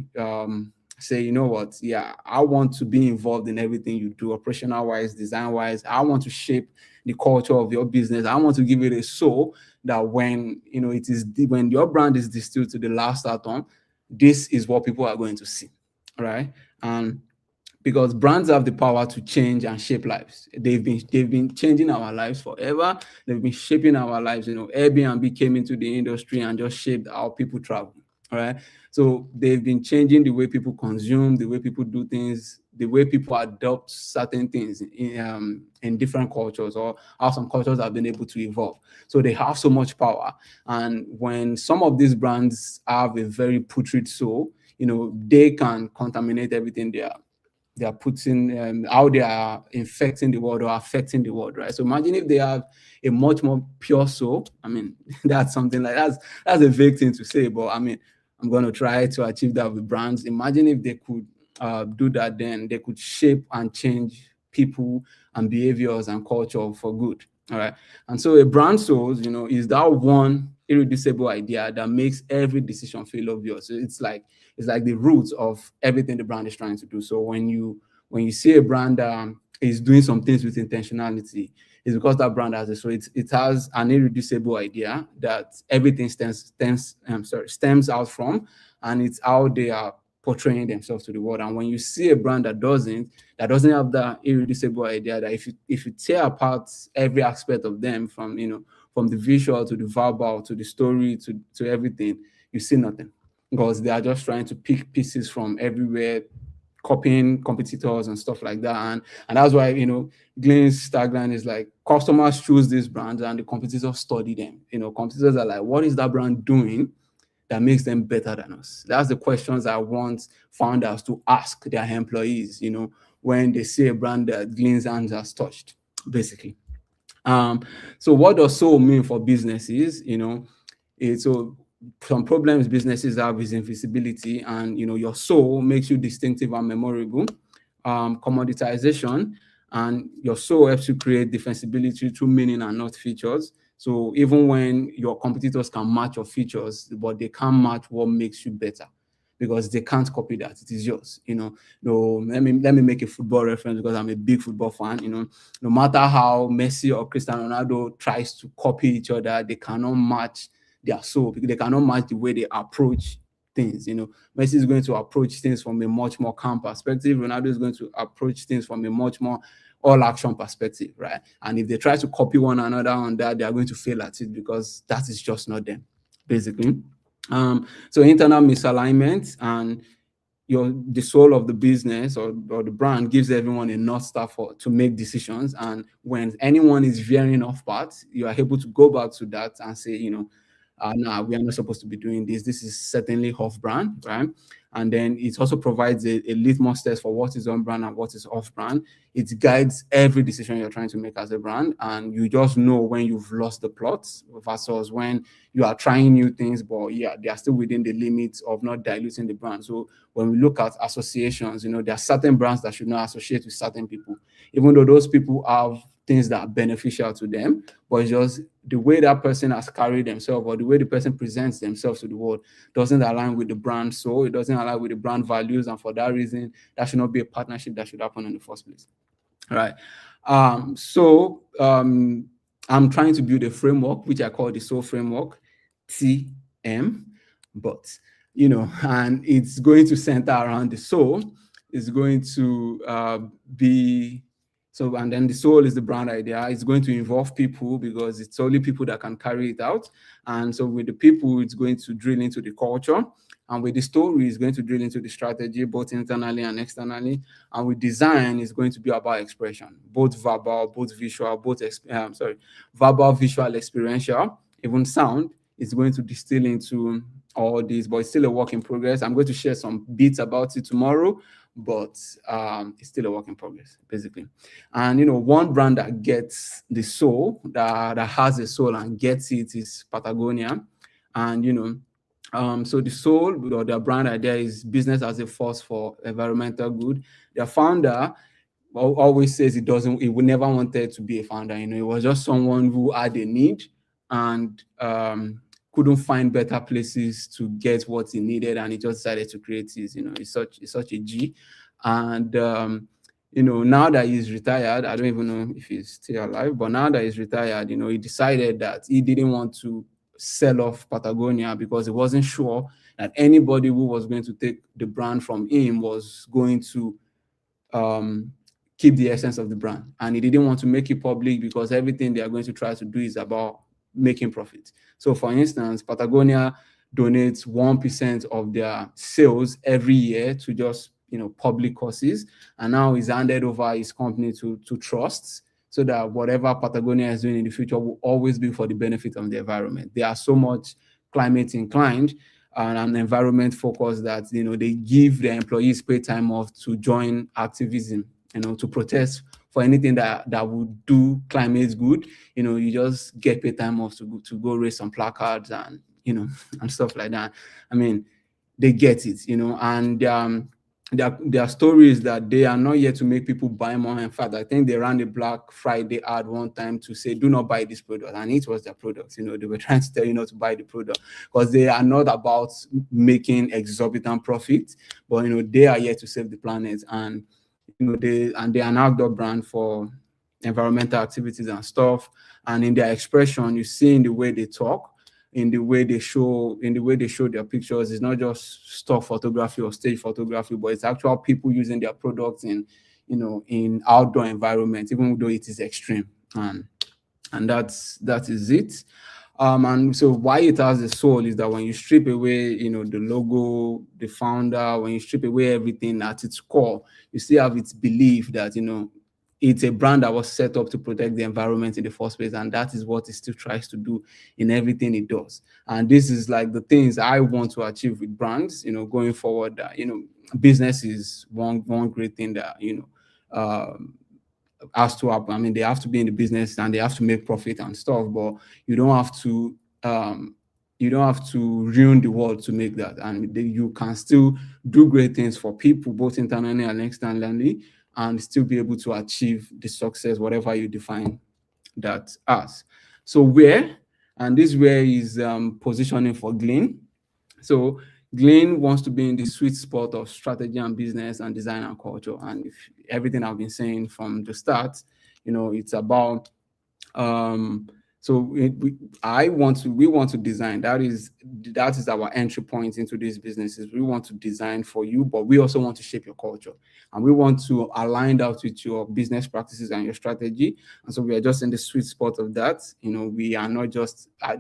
say, you know what, yeah, I want to be involved in everything you do, operational wise, design wise. I want to shape the culture of your business. I want to give it a soul that when when your brand is distilled to the last atom, this is what people are going to see, right? And because brands have the power to change and shape lives. They've been changing our lives forever. They've been shaping our lives. Airbnb came into the industry and just shaped how people travel. All right. So they've been changing the way people consume, the way people do things, the way people adopt certain things in different cultures, or how some cultures have been able to evolve. So they have so much power. And when some of these brands have a very putrid soul, they can contaminate everything they are putting, how they are infecting the world or affecting the world, right? So imagine if they have a much more pure soul. I mean, that's something like that's a vague thing to say, but I mean, I'm going to try to achieve that with brands. Imagine if they could do that, then they could shape and change people and behaviors and culture for good. All right. And so a brand soul, is that one irreducible idea that makes every decision feel obvious. So it's like the roots of everything the brand is trying to do. So when you see a brand is doing some things with intentionality, it's because that brand has it. So it has an irreducible idea that everything stems out from, and it's how they are portraying themselves to the world. And when you see a brand that doesn't have that irreducible idea, that if you tear apart every aspect of them, from the visual to the verbal to the story to everything, you see nothing, because they are just trying to pick pieces from everywhere, copying competitors and stuff like that. And that's why, Glyn's tagline is like, customers choose these brands and the competitors study them. Competitors are like, what is that brand doing that makes them better than us? That's the questions I want founders to ask their employees, when they see a brand that Glyn's hands has touched, basically. So what does soul mean for businesses? So some problems businesses have is invisibility, and your soul makes you distinctive and memorable. Commoditization, and your soul helps you create defensibility through meaning and not features. So even when your competitors can match your features, but they can't match what makes you better, because they can't copy that. It is yours. No, let me make a football reference because I'm a big football fan. No matter how Messi or Cristiano Ronaldo tries to copy each other, they cannot match their soul, because they cannot match the way they approach things. Messi is going to approach things from a much more calm perspective. Ronaldo is going to approach things from a much more all action perspective, right? And if they try to copy one another on that, they are going to fail at it, because that is just not them, basically. So internal misalignment, and the soul of the business or the brand gives everyone a north star to make decisions. And when anyone is veering off path, you are able to go back to that and say, nah, we are not supposed to be doing this. This is certainly off brand, right? And then it also provides a litmus test for what is on brand and what is off brand. It guides every decision you're trying to make as a brand, and you just know when you've lost the plot versus when you are trying new things, but yeah, they are still within the limits of not diluting the brand. So when we look at associations, there are certain brands that should not associate with certain people, even though those people have things that are beneficial to them, but it's just the way that person has carried themselves, or the way the person presents themselves to the world, doesn't align with the brand soul. It doesn't align with the brand values, and for that reason, that should not be a partnership that should happen in the first place. All right. I'm trying to build a framework which I call the soul framework, TM, but and it's going to center around the soul. It's going to be so, and then the soul is the brand idea. It's going to involve people, because it's only people that can carry it out. And so with the people, it's going to drill into the culture. And with the story, it's going to drill into the strategy, both internally and externally. And with design, it's going to be about expression, both verbal, both visual, verbal, visual, experiential, even sound. It's going to distill into all these, but it's still a work in progress. I'm going to share some bits about it tomorrow, but it's still a work in progress, basically. And one brand that gets the soul, that has a soul and gets it, is Patagonia. And so the soul, or their brand idea, is business as a force for environmental good. Their founder always says he would never wanted to be a founder. He was just someone who had a need and couldn't find better places to get what he needed, and he just decided to create this. He's such a G. And now that he's retired, I don't even know if he's still alive, but now that he's retired, he decided that he didn't want to sell off Patagonia, because he wasn't sure that anybody who was going to take the brand from him was going to keep the essence of the brand. And he didn't want to make it public, because everything they are going to try to do is about making profit. So for instance, Patagonia donates 1% of their sales every year to just public causes, and now he's handed over his company to trusts, so that whatever Patagonia is doing in the future will always be for the benefit of the environment. They are so much climate inclined and environment focused that they give their employees paid time off to join activism, to protest for anything that would do climate good. You just get paid time off to go raise some placards and and stuff like that. I mean, they get it, and their story is that they are not yet to make people buy more. In fact, I think they ran a Black Friday ad one time to say, do not buy this product. And it was their product. They were trying to tell you not to buy the product, because they are not about making exorbitant profit, but they are here to save the planet. And they're an outdoor brand for environmental activities and stuff. And in their expression, you see in the way they talk, in the way they show their pictures. It's not just stock photography or stage photography, but it's actual people using their products in outdoor environments, even though it is extreme. And that is it. And so why it has a soul is that when you strip away, the logo, the founder, when you strip away everything at its core, you still have its belief that, it's a brand that was set up to protect the environment in the first place. And that is what it still tries to do in everything it does. And this is like the things I want to achieve with brands, going forward, that, business is one great thing that, has to happen. I mean, they have to be in the business and they have to make profit and stuff, but you don't have to um you don't have to ruin the world to make that. And you can still do great things for people, both internally and externally, and still be able to achieve the success, whatever you define that as. So where, and this where is positioning for Glyn. So Glyn wants to be in the sweet spot of strategy and business and design and culture. And if everything I've been saying from the start, it's about um so we want to design. That is our entry point into these businesses. We want to design for you, but we also want to shape your culture, and we want to align that with your business practices and your strategy. And so we are just in the sweet spot of that. We are not just I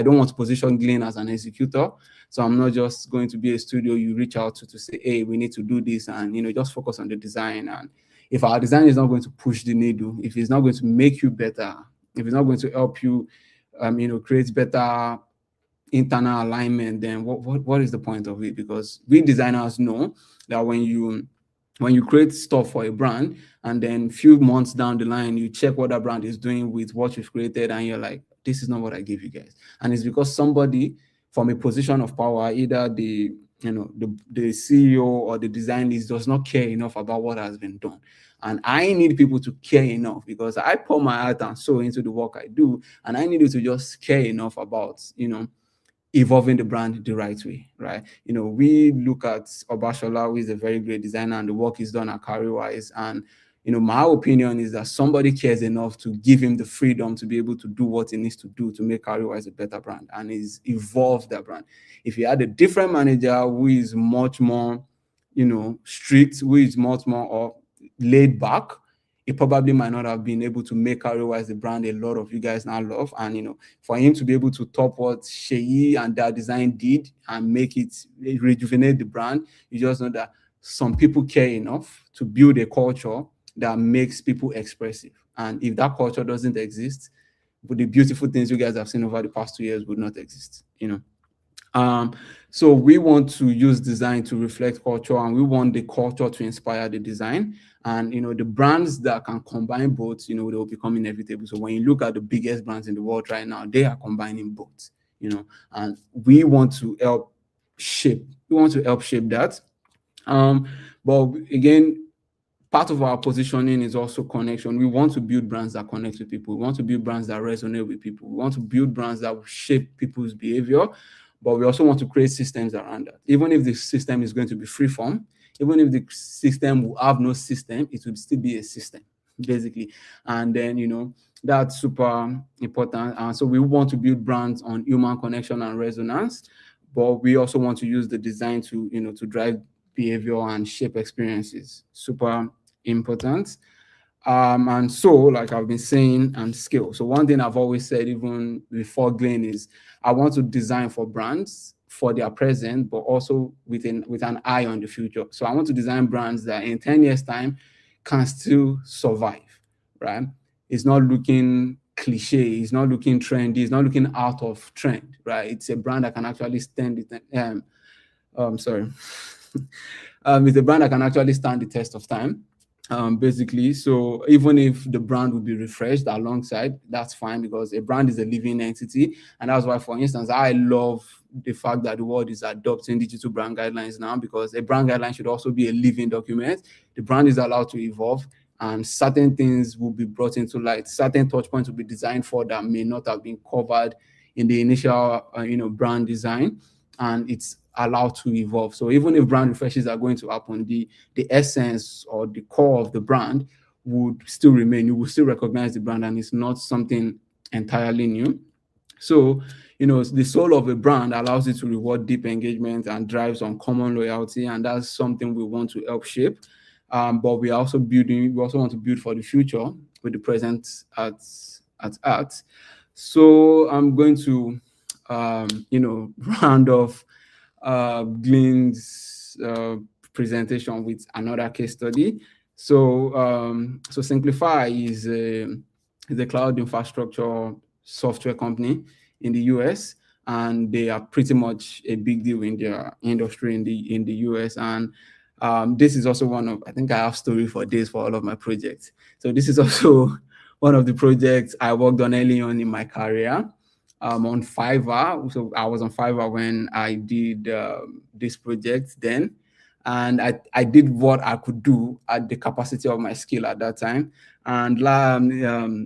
don't want to position Glyn as an executor. So I'm not just going to be a studio you reach out to say, hey, we need to do this, and just focus on the design. And if our design is not going to push the needle, if it's not going to make you better, if it's not going to help you, create better internal alignment, then what is the point of it? Because we designers know that when you create stuff for a brand and then few months down the line, you check what that brand is doing with what you've created and you're like, this is not what I gave you guys. And it's because somebody from a position of power, either the CEO or the design lead does not care enough about what has been done. And I need people to care enough because I pour my heart and soul into the work I do. And I need you to just care enough about, evolving the brand the right way, right? We look at Obashola, who is a very great designer, and the work he's done at CarryWise. And, my opinion is that somebody cares enough to give him the freedom to be able to do what he needs to do to make CarryWise a better brand and is evolve that brand. If you had a different manager who is much more, strict, who is much more laid back, he probably might not have been able to make CarryWise the brand a lot of you guys now love. And for him to be able to top what Sheyi and that design did and make it rejuvenate the brand, you just know that some people care enough to build a culture that makes people expressive. And if that culture doesn't exist, but the beautiful things you guys have seen over the past 2 years would not exist. So we want to use design to reflect culture, and we want the culture to inspire the design. And the brands that can combine both, they will become inevitable. So when you look at the biggest brands in the world right now, they are combining both. And we want to help shape. We want to help shape that. But again, part of our positioning is also connection. We want to build brands that connect with people. We want to build brands that resonate with people. We want to build brands that will shape people's behavior. But we also want to create systems around that. Even if the system is going to be freeform, even if the system will have no system, it will still be a system, basically. And then, that's super important. And so we want to build brands on human connection and resonance, but we also want to use the design to, to drive behavior and shape experiences. Super important. And so, like I've been saying, and skill. So one thing I've always said, even before Glyn, is I want to design for brands for their present, but also with an eye on the future. So I want to design brands that in 10 years' time can still survive, right? It's not looking cliche, it's not looking trendy, it's not looking out of trend, right? It's a brand that can actually stand it. Sorry. It's a brand that can actually stand the test of time. Basically, so even if the brand will be refreshed alongside, that's fine, because a brand is a living entity. And that's why, for instance, I love the fact that the world is adopting digital brand guidelines now, because a brand guideline should also be a living document. The brand is allowed to evolve, and certain things will be brought into light. Certain touch points will be designed for that may not have been covered in the initial brand design, and it's allowed to evolve. So even if brand refreshes are going to happen, the essence or the core of the brand would still remain. You will still recognize the brand, and it's not something entirely new. So, the soul of a brand allows it to reward deep engagement and drives on common loyalty, and that's something we want to help shape. But we also want to build for the future with the present at art. So I'm going to, round off Glyn's presentation with another case study. So Simplify is a cloud infrastructure software company in the US, and they are pretty much a big deal in their industry in the US. And this is also one of, I think I have story for days for all of my projects. So this is also one of the projects I worked on early on in my career, on Fiverr. So I was on Fiverr when I did this project then. And I did what I could do at the capacity of my skill at that time. And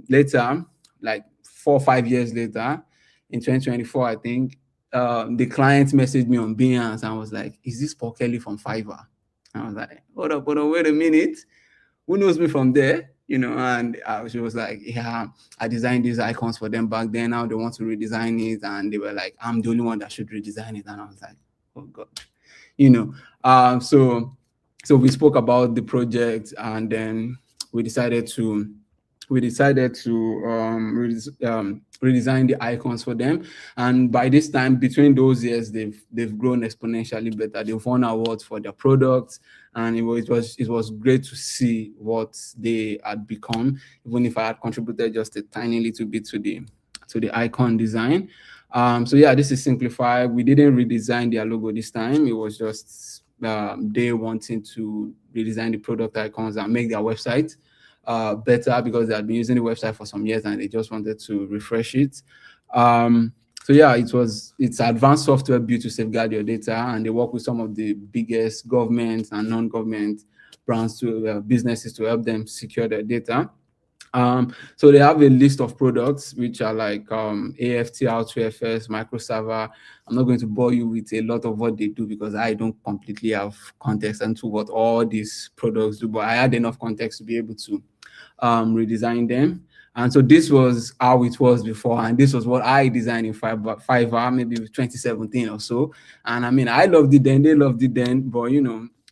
later, like 4 or 5 years later, in 2024, I think, the client messaged me on Behance and was like, "Is this Paul Kelly from Fiverr?" I was like, hold on, wait a minute. Who knows me from there? And she was like, "Yeah, I designed these icons for them back then. Now they want to redesign it." And they were like, "I'm the only one that should redesign it." And I was like, "Oh God." you know. So we spoke about the project, and then we decided to redesign the icons for them. And by this time, between those years, they've grown exponentially better. They've won awards for their products, and it was great to see what they had become, even if I had contributed just a tiny little bit to the icon design. So yeah, this is Simplify. We didn't redesign their logo this time. It was just they wanting to redesign the product icons and make their website better, because they had been using the website for some years and they just wanted to refresh it. So yeah, it's advanced software built to safeguard your data, and they work with some of the biggest government and non-government brands to businesses to help them secure their data. So they have a list of products which are like AFTR, 2FS, microserver. I'm not going to bore you with a lot of what they do because I don't completely have context into what all these products do, but I had enough context to be able to redesign them. And so this was how it was before, and this was what I designed in Fiverr, maybe 2017 or so. And I mean, I loved it then, they loved it then, but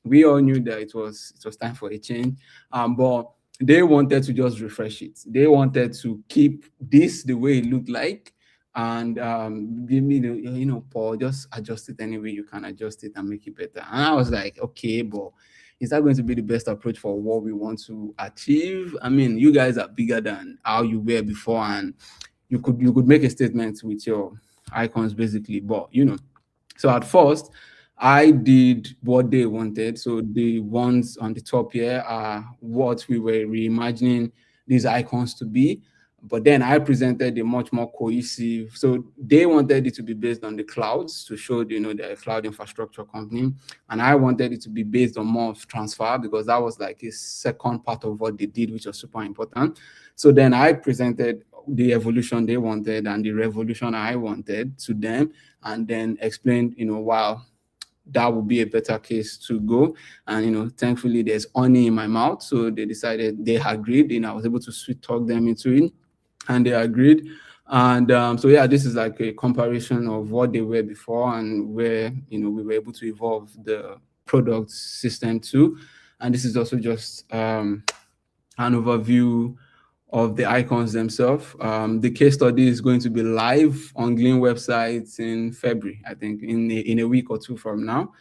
we all knew that it was time for a change. But they wanted to just refresh it. They wanted to keep this the way it looked like, and give me Paul, just adjust it any way you can adjust it and make it better. And I was like, okay, but is that going to be the best approach for what we want to achieve? I mean, you guys are bigger than how you were before, and you could make a statement with your icons basically. But so at first, I did what they wanted. So the ones on the top here are what we were reimagining these icons to be. But then I presented a much more cohesive. So they wanted it to be based on the clouds to show, they're a cloud infrastructure company. And I wanted it to be based on more of transfer, because that was like a second part of what they did, which was super important. So then I presented the evolution they wanted and the revolution I wanted to them, and then explained, while that would be a better case to go. And thankfully there's honey in my mouth, so they agreed, I was able to sweet talk them into it, and they agreed. And so yeah, this is like a comparison of what they were before and where we were able to evolve the product system to. And this is also just an overview of the icons themselves. The case study is going to be live on Glyn websites in February, I think, in a week or two from now.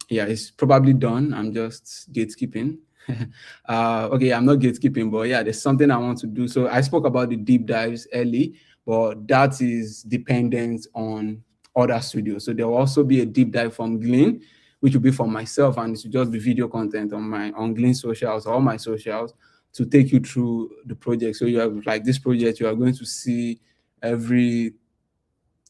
Yeah, it's probably done. I'm just gatekeeping. Okay, I'm not gatekeeping, but yeah, there's something I want to do. So I spoke about the deep dives early, but that is dependent on other studios. So there will also be a deep dive from Glyn, which will be for myself, and it will just be video content on Glyn socials, all my socials, to take you through the project. So you have like this project, you are going to see everything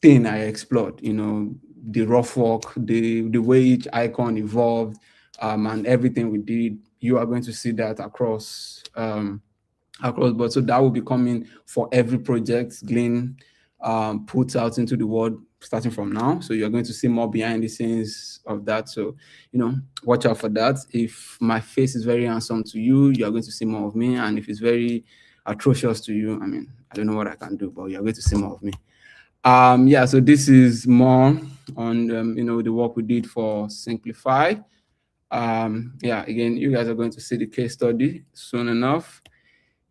I explored, the rough work, the way each icon evolved, and everything we did. You are going to see that across board. So that will be coming for every project Glyn puts out into the world starting from now. So you're going to see more behind the scenes of that. So, watch out for that. If my face is very handsome to you, you're going to see more of me. And if it's very atrocious to you, I mean, I don't know what I can do, but you're going to see more of me. Yeah, so this is more on the work we did for Simplify. Yeah, again, you guys are going to see the case study soon enough.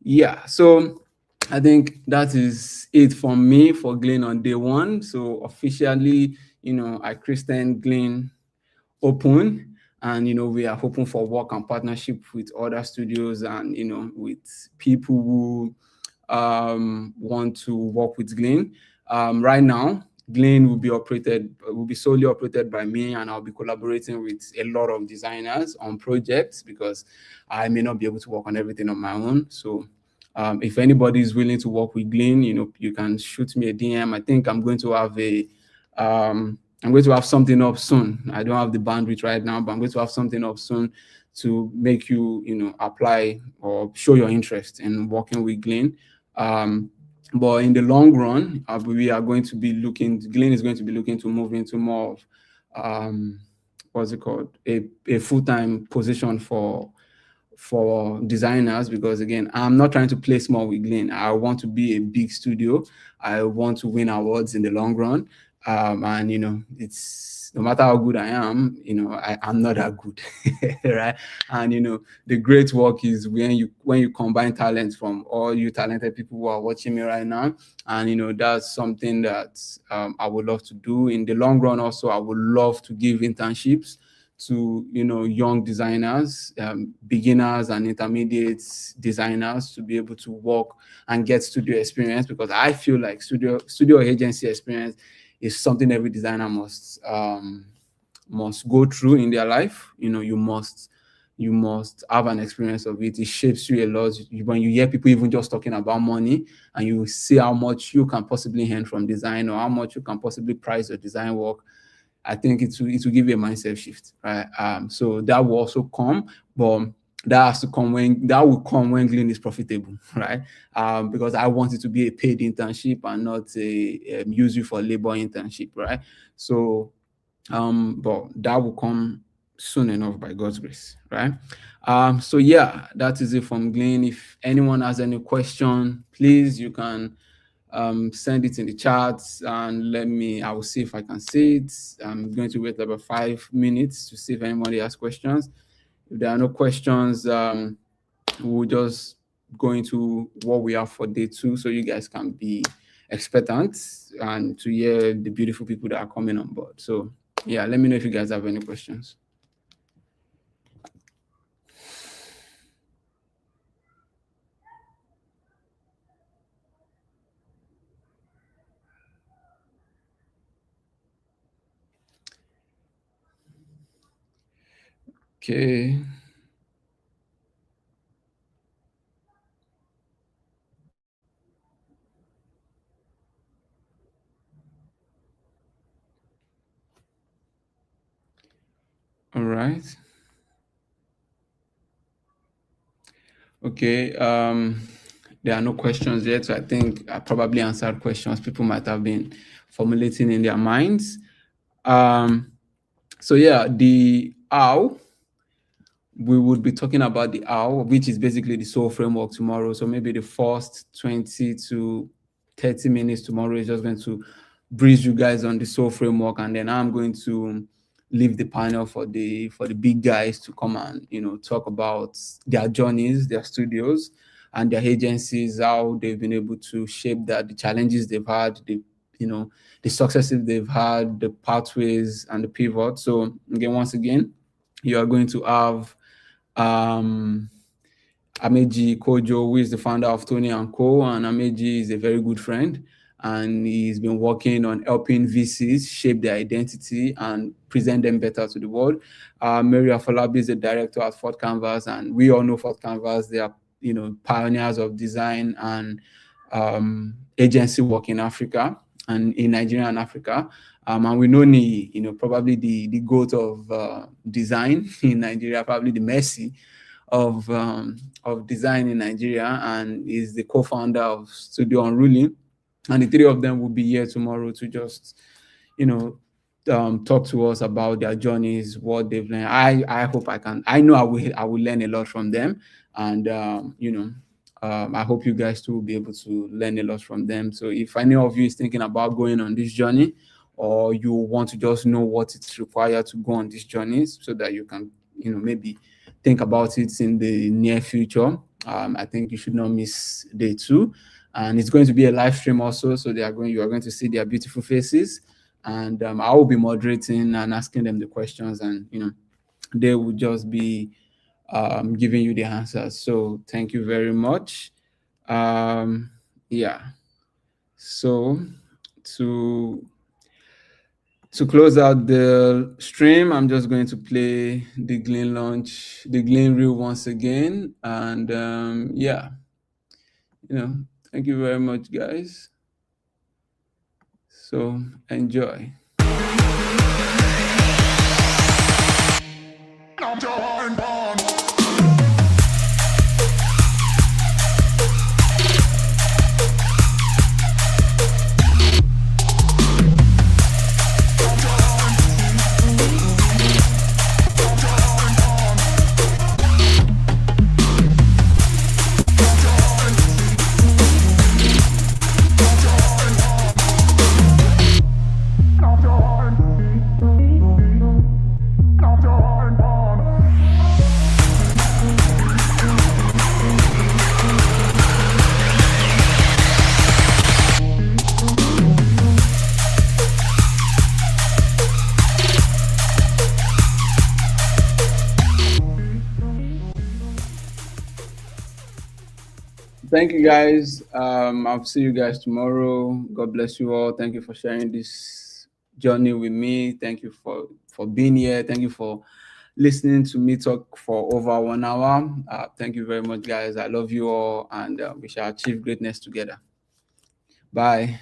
Yeah, so I think that is it from me for Glyn on day one. So officially, I christened Glyn open, and we are hoping for work and partnership with other studios, and with people who want to work with Glyn. Right now, Glyn will be solely operated by me, and I'll be collaborating with a lot of designers on projects because I may not be able to work on everything on my own. So if anybody is willing to work with Glyn, you can shoot me a DM. I think I'm going to have something up soon. I don't have the bandwidth right now, but I'm going to have something up soon to make you, apply or show your interest in working with Glyn. But in the long run, we are going to be Glyn is going to be looking to move into more of, what's it called, a full-time position for designers, because again, I'm not trying to play small with Glyn. I want to be a big studio. I want to win awards in the long run. And it's no matter how good I am, I'm not that good. Right. And the great work is when you combine talents from all you talented people who are watching me right now. And that's something that I would love to do in the long run. Also, I would love to give internships to young designers, beginners and intermediate designers, to be able to work and get studio experience, because I feel like studio agency experience is something every designer must go through in their life. You must have an experience of it. It shapes you a lot. When you hear people even just talking about money, and you see how much you can possibly earn from design, or how much you can possibly price your design work, I think it will give you a mindset shift, right? So that will also come, but that will come when Glyn is profitable, right? Because I want it to be a paid internship and not a use you for labor internship, right? So, but that will come soon enough by God's grace, right? So yeah, that is it from Glyn. If anyone has any question, please, you can send it in the chat and I will see if I can see it. I'm going to wait about 5 minutes to see if anybody has questions. If there are no questions, we'll just go into what we have for day 2, so you guys can be expectant and to hear the beautiful people that are coming on board. So yeah, let me know if you guys have any questions. Okay. All right. Okay. There are no questions yet, so I think I probably answered questions people might have been formulating in their minds. So yeah, the how, we would be talking about the how, which is basically the soul framework tomorrow. So maybe the first 20 to 30 minutes tomorrow is just going to breeze you guys on the soul framework, and then I'm going to leave the panel for the big guys to come and talk about their journeys, their studios, and their agencies, how they've been able to shape that, the challenges they've had, the successes they've had, the pathways and the pivot. So again, once again, you are going to have Ameji Kojo, who is the founder of Tony & Co. And Ameji is a very good friend, and he's been working on helping VCs shape their identity and present them better to the world. Mary Afolabi is the director at Fort Canvas, and we all know Fort Canvas. They are pioneers of design and agency work in Africa and in Nigeria and Africa. And we know Ni, probably the goat of design in Nigeria, probably the Messi of design in Nigeria, and is the co-founder of Studio Unruly. And the three of them will be here tomorrow to just, talk to us about their journeys, what they've learned. I hope I know I will learn a lot from them, and I hope you guys too will be able to learn a lot from them. So if any of you is thinking about going on this journey, or you want to just know what it's required to go on this journey, so that you can, maybe think about it in the near future, I think you should not miss day 2. and it's going to be a live stream also. So you are going to see their beautiful faces, and I will be moderating and asking them the questions, and they will just be giving you the answers. So thank you very much. Yeah. So to to close out the stream, I'm just going to play the Glyn Launch, the Glyn Reel once again. And yeah, thank you very much, guys. So enjoy. Thank you, guys. I'll see you guys tomorrow. God bless you all. Thank you for sharing this journey with me. Thank you for being here. Thank you for listening to me talk for over 1 hour. Thank you very much, guys. I love you all, and we shall achieve greatness together. Bye.